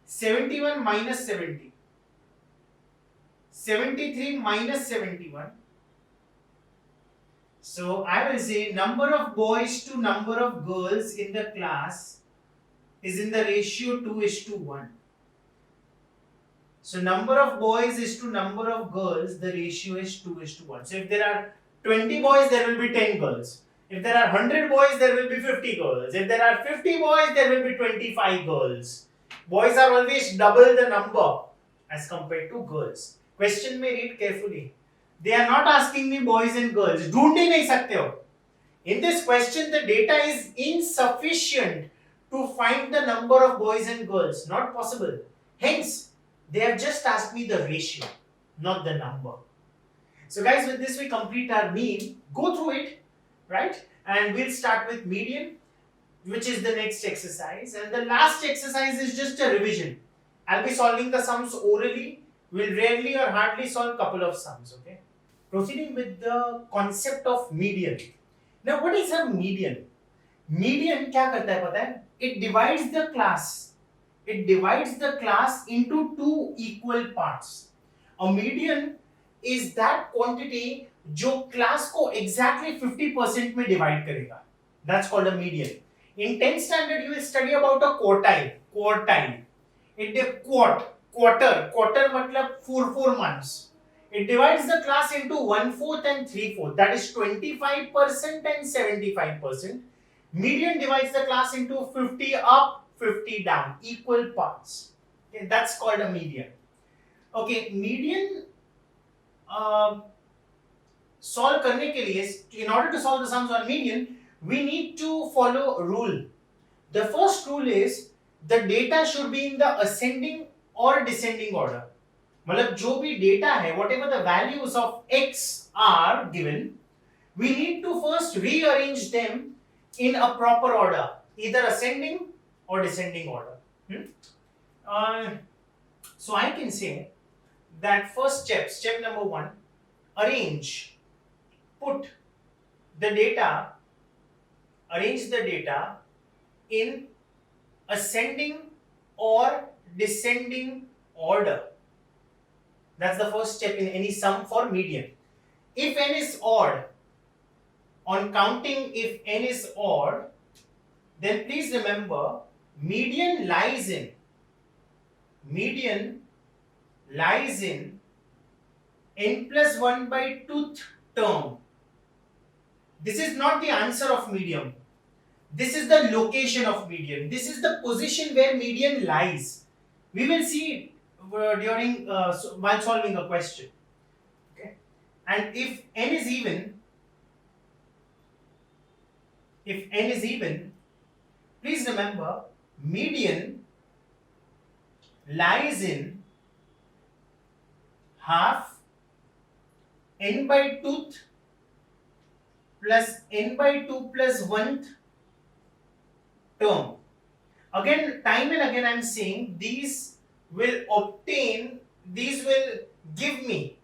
71 minus 70. 73 minus 71. So I will say number of boys to number of girls in the class is in the ratio 2:1. So number of boys is to number of girls, the ratio is 2:1. So if there are 20 boys, there will be 10 girls. If there are 100 boys, there will be 50 girls. If there are 50 boys, there will be 25 girls. Boys are always double the number as compared to girls. Question may read carefully. They are not asking me boys and girls. ढूंढ ही नहीं सकते हो. In this question, the data is insufficient to find the number of boys and girls. Not possible. Hence, they have just asked me the ratio, not the number. So guys, with this we complete our mean. Go through it, right? And we'll start with median, which is the next exercise. And the last exercise is just a revision. I'll be solving the sums orally. We'll rarely or hardly solve a couple of sums, okay? Proceeding with the concept of median. Now, what is a median? Median क्या करता है पता है? It divides the class. It divides the class into two equal parts. A median is that quantity जो class को exactly 50% में divide करेगा. That's called a median. In 10th standard, you will study about a quartile. Quartile. Quarter मतलब 4 months. It divides the class into 1/4 and 3/4. That is 25% and 75%. Median divides the class into 50 up, 50 down, equal parts. Okay, that's called a median. Okay, median solve करने के लिए, in order to solve the sums on median, we need to follow a rule. The first rule is the data should be in the ascending or descending order. मतलब जो भी data है, whatever the values of x are given, we need to first rearrange them in a proper order, either ascending or descending order. So I can say that first step number 1, arrange the data in ascending or descending order. That's the first step in any sum for median. If n is odd on counting if n is odd, then please remember median lies in n plus 1 by 2th term. This is not the answer of median. This is the location of median. This is the position where median lies. We will see it during while solving a question. Okay, and if n is even, please remember median lies in half n by 2th plus n by 2 plus 1th term. Again, time and again I am saying these will give me,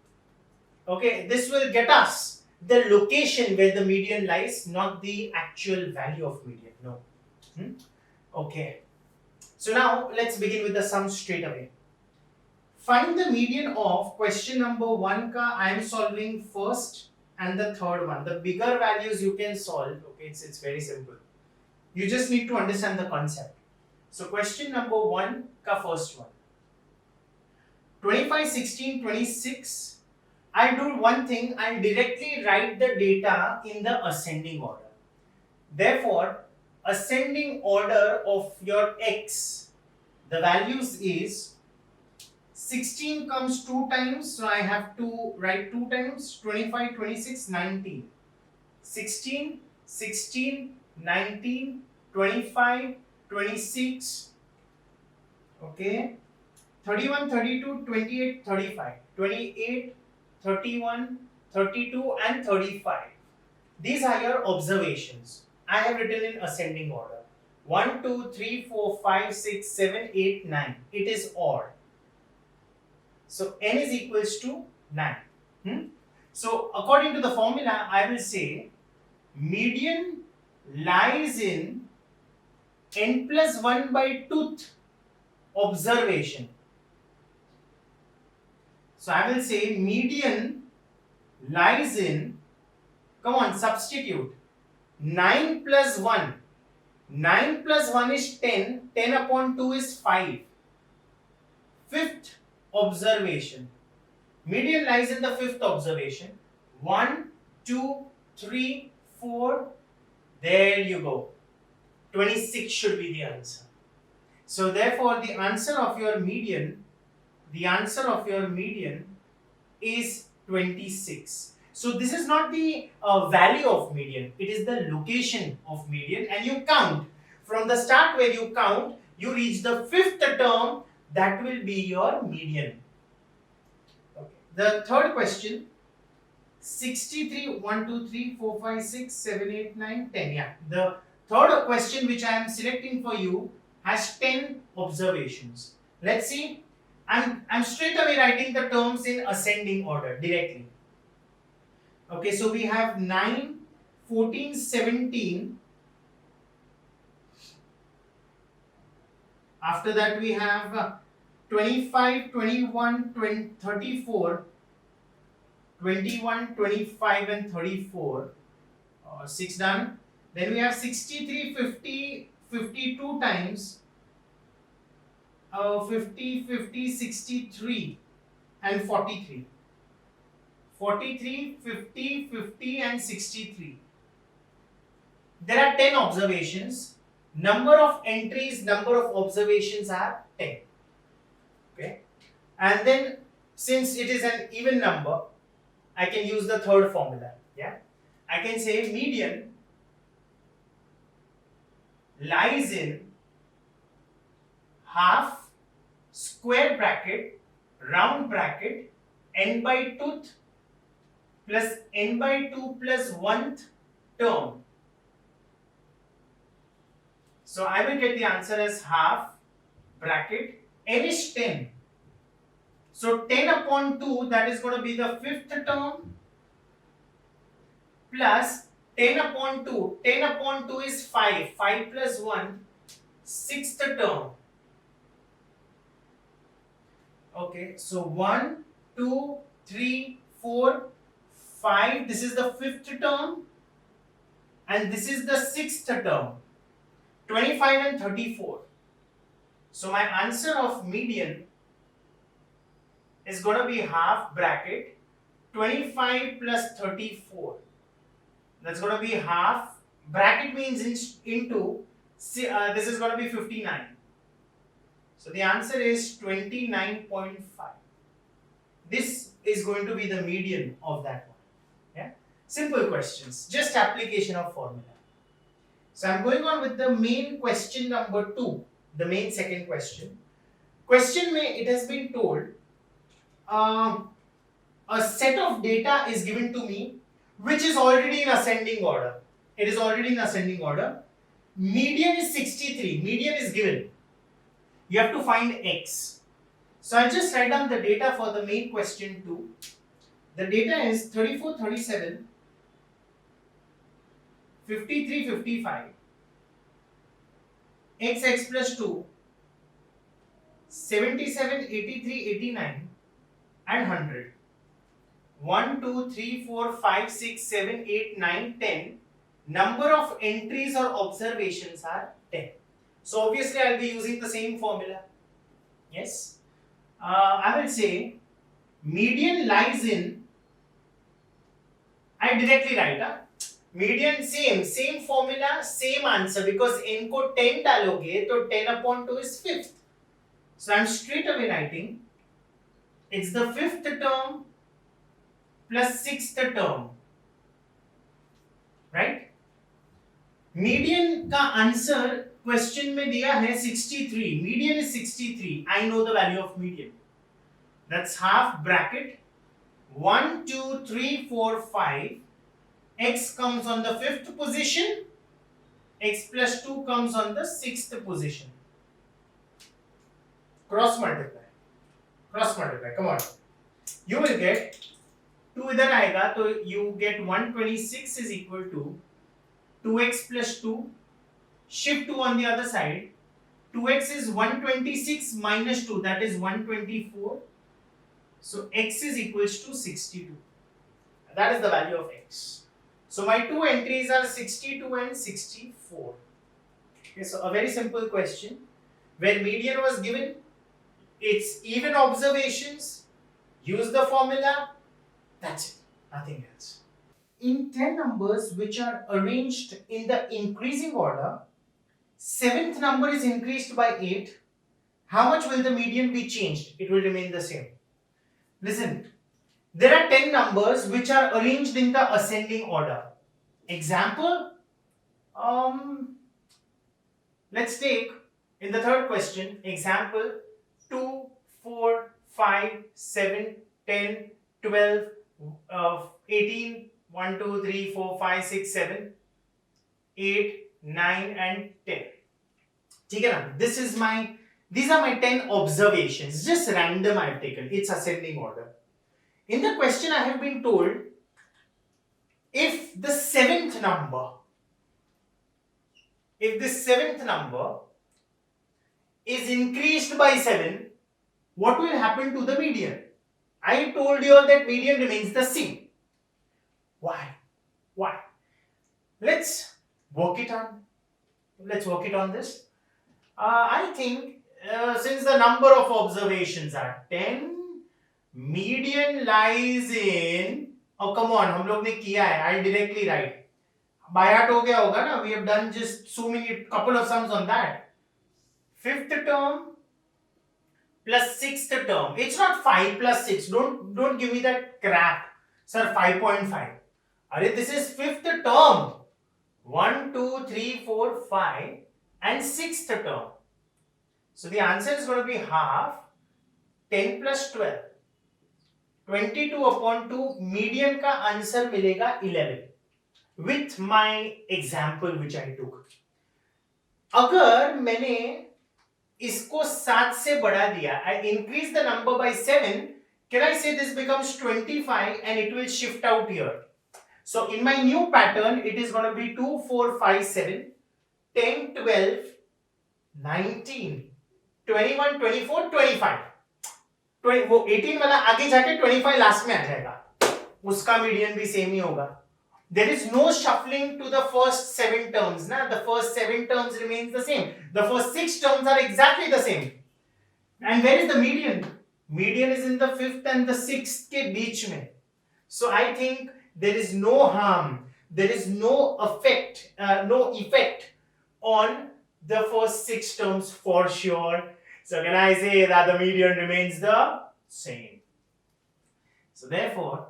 okay, this will get us the location where the median lies, not the actual value of median. No. Okay. So now let's begin with the sum straight away. Find the median of question number 1 ka I am solving first and the third one. The bigger values you can solve. Okay, it's very simple. You just need to understand the concept. So question number 1 ka first one. 25, 16, 26. I'll do one thing. I'll directly write the data in the ascending order. Therefore, ascending order of your x, the values is 16 comes 2 times, so I have to write 2 times, 25, 26, 19. 16, 16, 19, 25, 26, okay, 31, 32, 28, 35, 28, 31, 32 and 35. These are your observations. I have written in ascending order. 1, 2, 3, 4, 5, 6, 7, 8, 9. It is odd. So n is equals to 9. So according to the formula, I will say median lies in n plus 1 by 2th observation. So I will say median lies in, come on, substitute, 9 plus 1. 9 plus 1 is 10, 10 upon 2 is 5. Fifth observation. Median lies in the fifth observation. 1, 2, 3, 4. There you go. 26 should be the answer. So therefore the answer of your median is 26. So this is not the value of median, it is the location of median, and you count. From the start where you count, you reach the fifth term, that will be your median. Okay. The third question, 63, 1, 2, 3, 4, 5, 6, 7, 8, 9, 10. Yeah. The third question which I am selecting for you has 10 observations. Let's see. I'm straight away writing the terms in ascending order directly. Okay, so we have 9, 14, 17. After that we have 25, 21, 20, 34, 21, 25 and 34. 6 done. Then we have 63, 50, 52 times. 50, 50, 63 and 43. 43, 50, 50 and 63. There are 10 observations. Number of entries, number of observations are 10. Okay. And then since it is an even number, I can use the third formula. Yeah. I can say median lies in half square bracket round bracket n by 2th plus n by 2 plus 1th term. So I will get the answer as half bracket n is 10. So 10 upon 2, that is going to be the fifth term, plus 10 upon 2. 10 upon 2 is 5. 5 plus 1, sixth term. Okay, so 1, 2, 3, 4, 5. This is the fifth term. and this is the sixth term, 25 and 34. So my answer of median is going to be half bracket 25 plus 34. That's going to be half bracket means into this is going to be 59. So the answer is 29.5. This is going to be the median of that one. Yeah, simple questions, just application of formula. So I'm going on with the main question number 2, the main second question. Question may it has been told a set of data is given to me which is already in ascending order. It is already in ascending order. Median is 63. Median is given. You have to find x. So I'll just write down the data for the main question 2. The data is 34, 37, 53, 55, x plus 2, 77, 83, 89 and 100. 1, 2, 3, 4, 5, 6, 7, 8, 9, 10. Number of entries or observations are 10. So obviously I'll be using the same formula. Yes. I will say median lies in, I directly write median same formula, same answer, because n को 10 डालोगे तो 10 upon 2 is fifth. So I'm straight away writing it's the fifth term plus sixth term, right? Median का answer question में दिया है 63. Median is 63. I know the value of median. That's half bracket 1, 2, 3, 4, 5. X comes on the fifth position. X plus 2 comes on the sixth position. Cross multiply. Cross multiply. Come on. You will get 2 इधर आएगा तो you get 126 is equal to 2x plus 2. Shift 2 on the other side. 2x is 126 minus 2, that is 124. So x is equals to 62. That is the value of x. So my two entries are 62 and 64. Okay, so a very simple question. When median was given, it's even observations. Use the formula. That's it. Nothing else. In 10 numbers which are arranged in the increasing order, 7th number is increased by 8. How much will the median be changed? It will remain the same. Listen, there are 10 numbers which are arranged in the ascending order. Example, let's take in the third question, example 2, 4, 5, 7, 10, 12, 18, 1, 2, 3, 4, 5, 6, 7, 8, 9 and 10. ठीक है ना? These are my 10 observations. Just random I have taken. It's ascending order. In the question I have been told, if the seventh number is increased by 7, what will happen to the median? I told you all that median remains the same. Why? Let's work it on this. I think since the number of observations are 10, median lies in, oh come on, हम लोग ने किया है, I'll directly write. By heart हो गया होगा ना, we have done just so many couple of sums on that. Fifth term plus sixth term. It's not 5 plus 6. Don't give me that crap. Sir, 5.5. Arey, this is fifth term. 1, 2, 3, 4, 5 and sixth term. So the answer is going to be half 10 plus 12. 22 upon 2. Median का answer मिलेगा 11. With my example which I took. अगर मैंने इसको 7 से बढ़ा दिया, I increase the number by 7, can I say this becomes 25 and it will shift out here? So in my new pattern, it is going to be 2, 4, 5, 7, 10, 12, 19, 21, 24, 25. वो 18 वाला आगे जाके 25 लास्ट में आ जाएगा, उसका मीडियन भी सेम ही होगा. There is no shuffling to the first 7 terms. Na? The first 7 terms remains the same. The first 6 terms are exactly the same. And where is the median? Median is in the 5th and the 6th के बीच में. So I think there is no harm, there is no effect on the first 6 terms for sure. So can I say that the median remains the same? So therefore,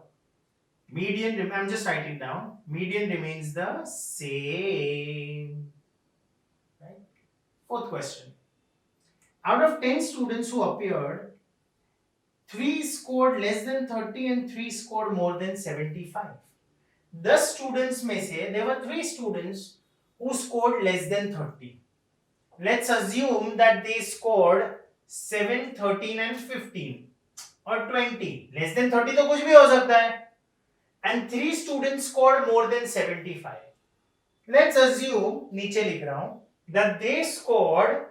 median, I'm just writing down, median remains the same. Right? Fourth question. Out of 10 students who appeared, 3 scored less than 30 and 3 scored more than 75. 10 students में से there were 3 students who scored less than 30. Let's assume that they scored 7, 13 and 15 or 20. Less than 30 तो कुछ भी हो सकता है. And 3 students scored more than 75. Let's assume, नीचे लिख रहा हूं, that they scored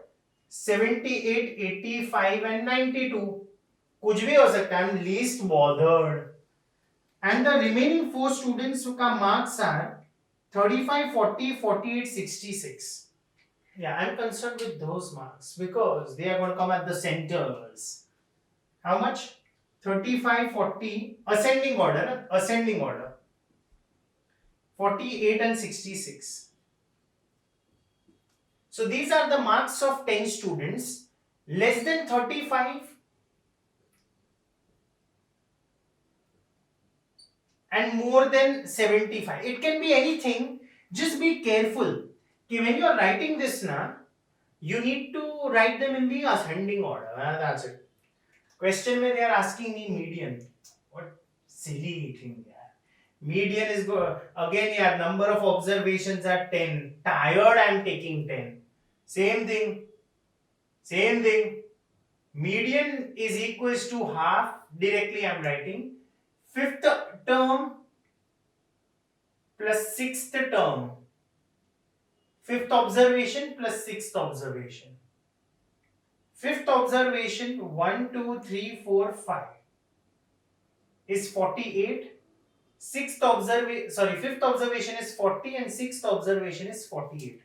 78, 85 and 92. कुछ भी हो सकता है. I'm least bothered. And the remaining 4 students का marks are 35, 40, 48, 66. Yeah, I'm concerned with those marks because they are going to come at the centers. How much? 35, 40, ascending order. 48 and 66. So these are the marks of 10 students. Less than 35 and more than 75. It can be anything. Just be careful. When you are writing this, you need to write them in the ascending order. That's it. Question where they are asking me median. What silly thing. Median is good. Again, number of observations are 10. Tired, I am taking 10. Same thing. Median is equals to half. Directly I am writing. 5th term plus 6th term. 5th observation plus 6th observation. 5th observation 1, 2, 3, 4, 5 is 48. 5th observation is 40 and 6th observation is 48.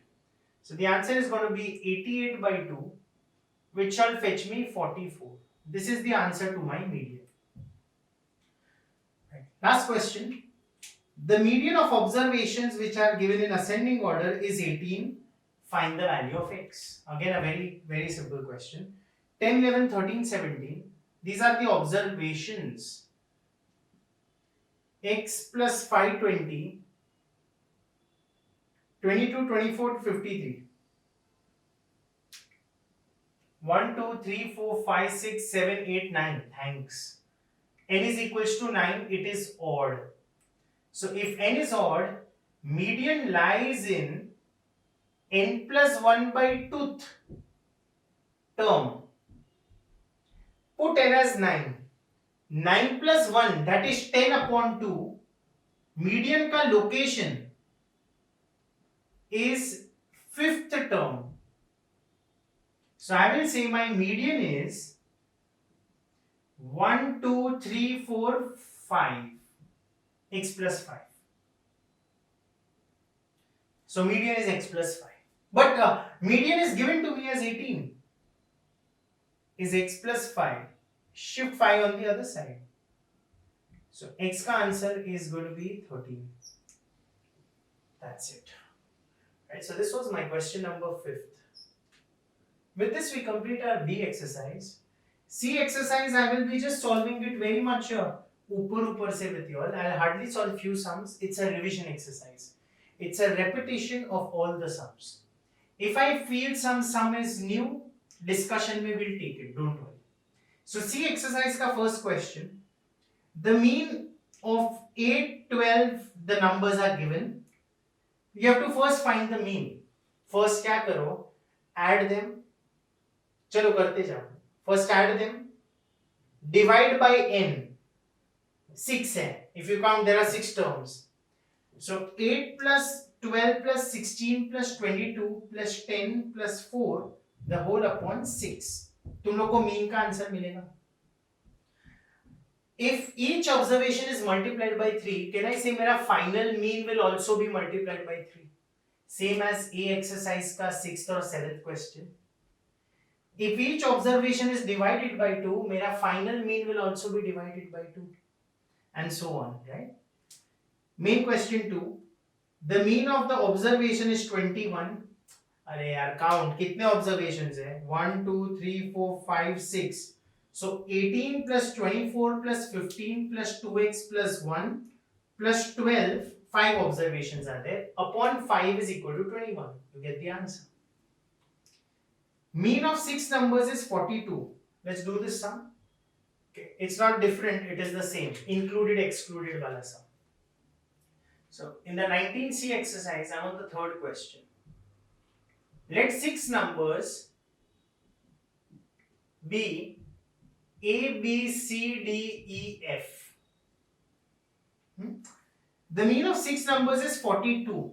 So the answer is going to be 88 by 2, which shall fetch me 44. This is the answer to my median. Right. Last question. The median of observations which are given in ascending order is 18. Find the value of x. Again, a very, very simple question. 10, 11, 13, 17. These are the observations. X plus 5, 20. 22, 24, 53. 1, 2, 3, 4, 5, 6, 7, 8, 9. Thanks. N is equals to 9. It is odd. So if n is odd, median lies in n plus 1 by 2th term. Put n as 9. 9 plus 1, that is 10 upon 2. Median ka location is 5th term. So I will say my median is 1, 2, 3, 4, 5. X plus 5. So median is x plus 5. But median is given to me as 18. Is x plus 5. Shift 5 on the other side. So x ka answer is going to be 13. That's it. Right, so this was my question number 5th. With this we complete our B exercise. C exercise I will be just solving it very much upar se with you all. I'll hardly solve few sums. It's a revision exercise. It's a repetition of all the sums. If I feel some sum is new, discussion we will take it. Don't worry. So C exercise ka first question. The mean of 8, 12, the numbers are given. You have to first find the mean. First क्या करो? Add them. चलो करते जाओ. First add them. Divide by n. 6 है. If you count, there are 6 terms. So 8 plus 12 plus 16 plus 22 plus 10 plus 4, the whole upon 6. तुम लोग को mean का आंसर मिलेगा. if each observation is multiplied by 3, can I say मेरा final mean will also be multiplied by 3, same as A exercise का 6th और 7th question. If each observation is divided by 2, मेरा final mean will also be divided by 2, and so on, right? Main question 2, the mean of the observation is 21. अरे यार count कितने observations है 1 2 3 4 5 6, so 18 plus 24 plus 15 plus 2x plus 1 plus 12, 5 observations are there, upon 5 is equal to 21. You get the answer. Mean of 6 numbers is 42. Let's do this sum. Okay, it's not different, it is the same, included excluded wala sum. So in the 19C exercise, I'm on the third question. Let 6 numbers be A, B, C, D, E, F. The mean of 6 numbers is 42.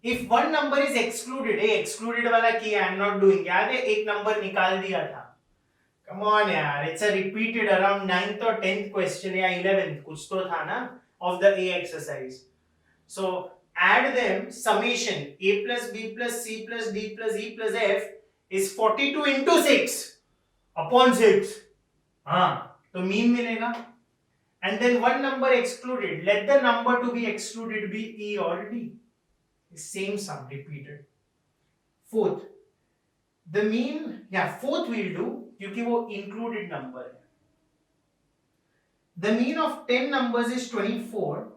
If one number is excluded, excluded वाला किया, I'm not doing. याद है एक number निकाल दिया था. Come on यार, it's a repeated around 9th or 10th question या 11th कुछ तो था ना of the A exercise. So add them, summation A plus B plus C plus D plus E plus F is 42 into 6 upon 6. हाँ, तो mean मिलेगा. And then one number excluded. Let the number to be excluded be E or D. Same sum repeated. Fourth, the mean, fourth we'll do क्योंकि वो included number है. The mean of 10 numbers is 24.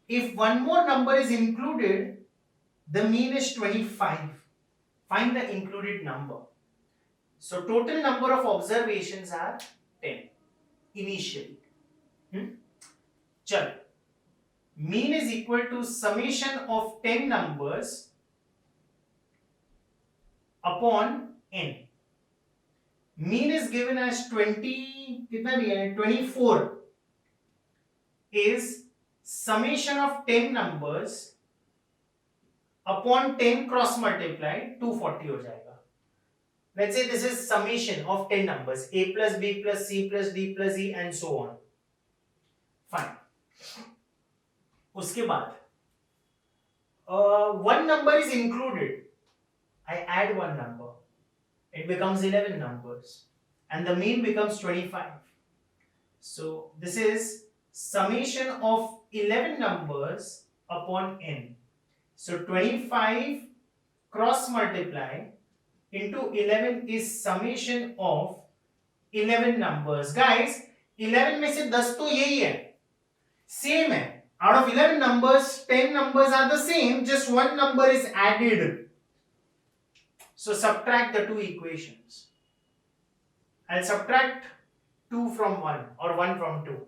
If one more number is included, the mean is 25. Find the included number. So total number of observations are 10 initially. चल, mean is equal to summation of 10 numbers upon n. Mean is given as 20, कितना दिया है 24 is summation of 10 numbers upon 10 cross multiplied 240 हो जाएगा. Let's say this is summation of 10 numbers A plus B plus C plus D plus E and so on. Fine. उसके बाद one number is included. I add one number. It becomes 11 numbers and the mean becomes 25. So this is summation of 11 numbers upon n. So 25 cross multiply into 11 is summation of 11 numbers. Guys, 11 में से 10 तो यही है, same है. Out of 11 numbers, 10 numbers are the same, just one number is added. So subtract the two equations. I'll subtract 2 from 1 or 1 from 2.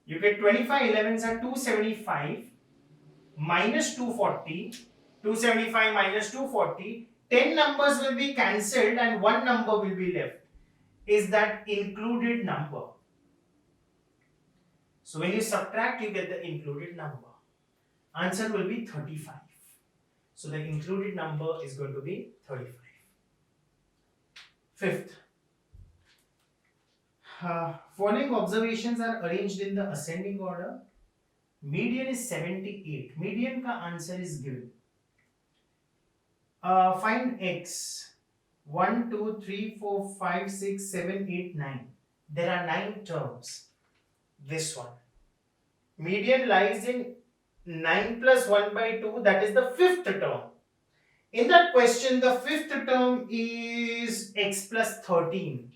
You get 25 11s are 275 minus 240. 275 minus 240. 10 numbers will be cancelled and one number will be left. Is that included number? So when you subtract, you get the included number. Answer will be 35. So the included number is going to be 35. Fifth, following observations are arranged in the ascending order. Median is 78. Median का answer is given. Find x. 1, 2, 3, 4, 5, 6, 7, 8, 9. There are 9 terms. This one. Median lies in 9 plus 1 by 2. That is the 5th term. In that question, the 5th term is x plus 13.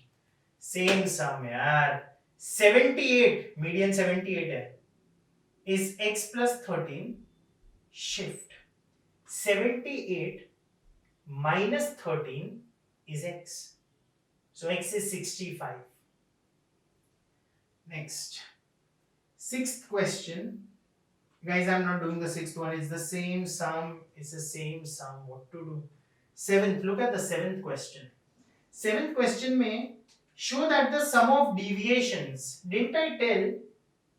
Same sum यार. 78. Median 78 है. Is x plus 13. Shift. 78 minus 13 is x. So x is 65. Next. 6th question. Guys, I'm not doing the 6th one. It's the same sum. It's the same sum. What to do? 7th. Look at the 7th question. 7th question में show that the sum of deviations. Didn't I tell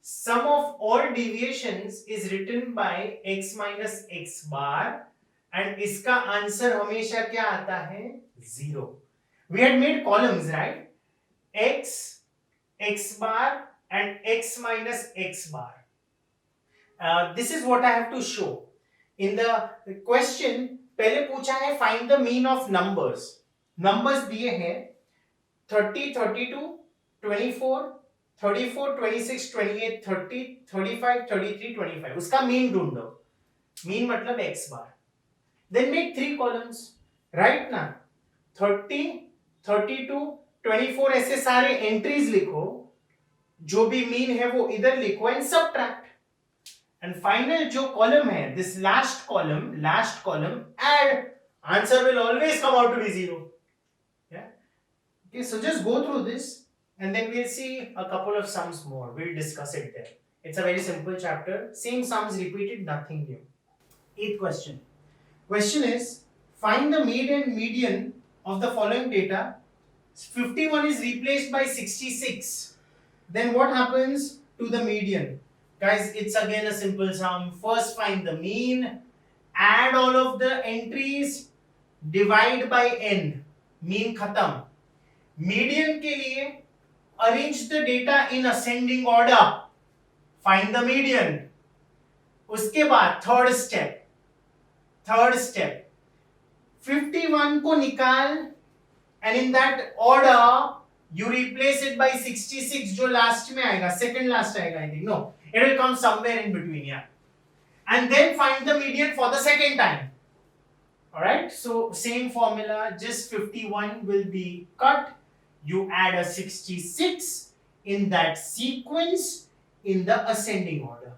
sum of all deviations is written by x minus x bar and इसका answer हमेशा क्या आता है 0. We had made columns, right? x, x bar and x minus x bar. This is what I have to show. In the question पहले पूछा है find the mean of numbers. Numbers दिए हैं 30, 32, 24, 34, 26, 28, 30, 35, 33, 25. उसका mean ढूंढो. Mean मतलब x bar. Then make 3 columns. Right ना 30, 32, 24 ऐसे सारे entries लिखो. जो भी mean है वो इधर लिखो and subtract. And final जो column है, this last column, add. Answer will always come out to be 0. Yeah. Okay, so just go through this, and then we'll see a couple of sums more. We'll discuss it there. It's a very simple chapter. Same sums repeated, nothing new. 8th question. Question is, find the median of the following data. 51 is replaced by 66. Then what happens to the median? Guys, it's again a simple sum. First find the mean, add all of the entries, divide by n. Mean khatam. Median के लिए arrange the data in ascending order. Find the median. उसके बाद third step 51 को निकाल and in that order you replace it by 66 जो last में आएगा, second last आएगा I think. No, it will come somewhere in between, yeah. And then find the median for the second time. Alright, so same formula, just 51 will be cut. You add a 66 in that sequence in the ascending order.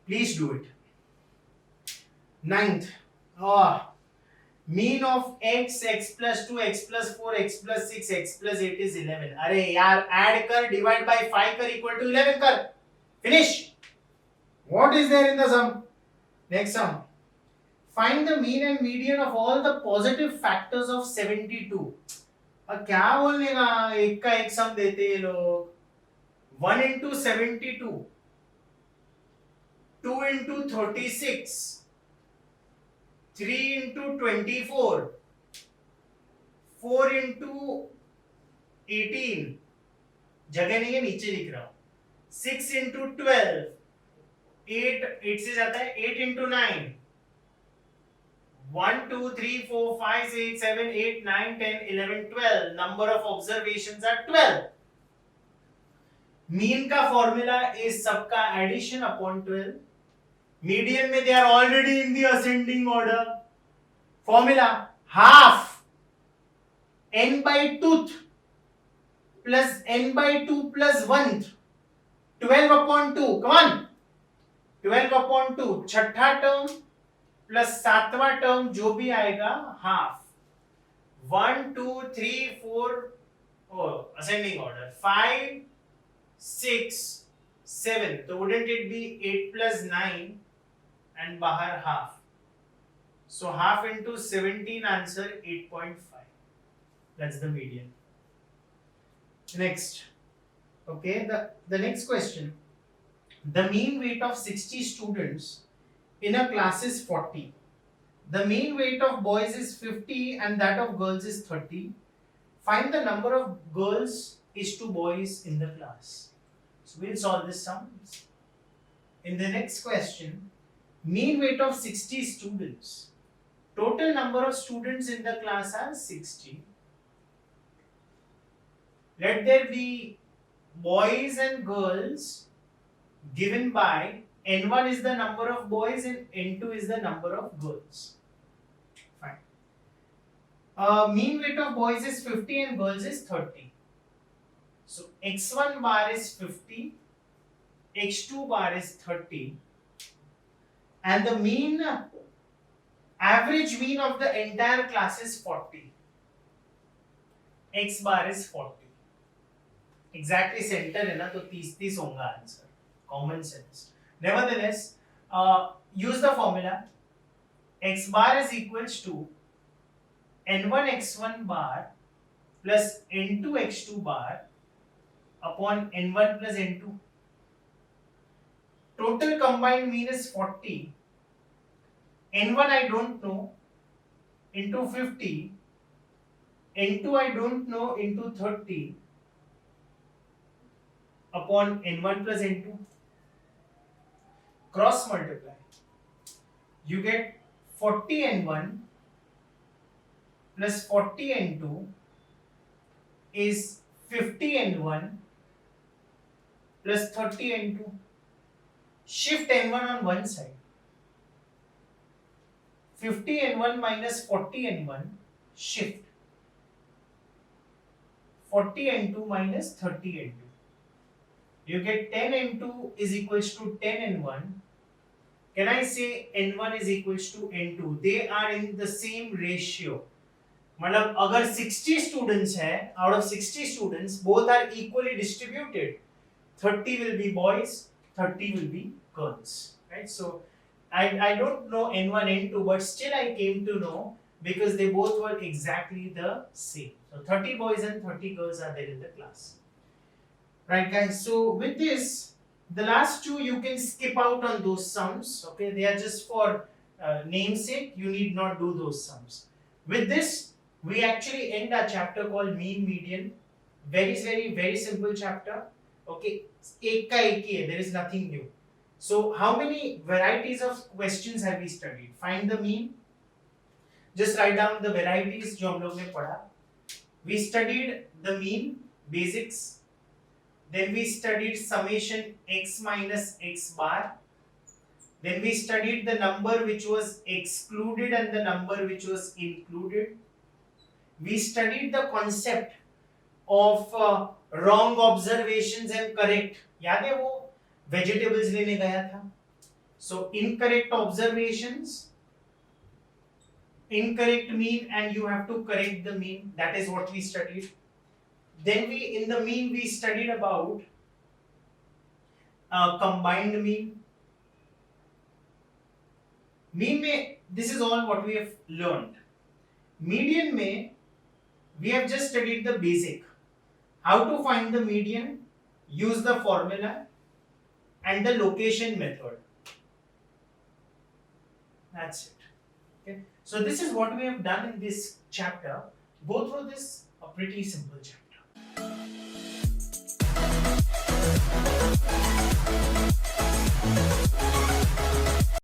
Please do it. 9th. Mean of x plus 2, x plus 4, x plus 6, x plus 8 is 11. अरे यार add कर, divide by 5 कर, equal to 11 कर. Finish. What is there in the sum? Next sum. Find the mean and median of all the positive factors of 72. अब क्या बोलने का, एक का एक सम देते हैं लोग. 1 into 72, 2 into 36, 3 into 24, 4 into 18. जगह नहीं है, नीचे लिख रहा हूं. 6 into 12, 8 से जाता है 8 into 9, 1 2 3 4 5 6 7 8 9 10 11 12. Number of observations are 12. Mean का formula is सबका addition upon 12. Median में they are already in the ascending order. Formula half n by 2th plus n by 2 plus 1th. 12 upon 2. Come on. 12 upon 2. छठा term plus सातवां term जो भी आएगा half. 1 2 3 4 ascending order 5 6 7. तो wouldn't it be 8 plus 9 and बाहर half. So half into 17, answer 8.5. That's the median. Next. Okay, the next question. The mean weight of 60 students in a class is 40. The mean weight of boys is 50 and that of girls is 30. Find the number of girls is to boys in the class. So we'll solve this sum. In the next question, mean weight of 60 students. Total number of students in the class are 60. Let there be boys and girls given by n1 is the number of boys and n2 is the number of girls. Fine. Mean weight of boys is 50 and girls is 30. So x1 bar is 50, x2 bar is 30, and the mean average mean of the entire class is 40. X bar is 40. Exactly center है ना, तो 30 होगा answer. Common sense. Nevertheless, use the formula. X bar is equals to n1 x1 bar plus n2 x2 bar upon n1 plus n2. Total combined mean is 40. n1 I don't know into 50. n2 I don't know into 30. upon n1 plus n2. Cross multiply. You get 40 n1 plus 40 n2 is 50 n1 plus 30 n2. Shift n1 on one side. 50 n1 minus 40 n1, shift. 40 n2 minus 30 n2. You get 10 n2 is equals to 10 n1. Can I say n1 is equals to n2? They are in the same ratio. मतलब अगर 60 students है, out of 60 students, both are equally distributed. 30 will be boys, 30 will be girls, right? So I don't know n1, n2, but still I came to know because they both were exactly the same. So 30 boys and 30 girls are there in the class. Right, guys? So with this, the last two you can skip out on those sums. Okay, they are just for namesake. You need not do those sums. With this, we actually end our chapter called mean median. Very simple chapter. Okay, एक का एक ही है. There is nothing new. So how many varieties of questions have we studied? Find the mean. Just write down the varieties जो हम लोग ने पढ़ा. We studied the mean, basics. Then we studied summation x minus x bar. Then we studied the number which was excluded and the number which was included. We studied the concept of wrong observations and correct. याद है वो vegetables लेने गया था. So incorrect observations, incorrect mean, and you have to correct the mean. That is what we studied. Then in the mean we studied about combined mean. Mean में this is all what we have learned. Median में we have just studied the basic. How to find the median, use the formula and the location method. That's it. Okay. So this is what we have done in this chapter. Go through this, a pretty simple chapter.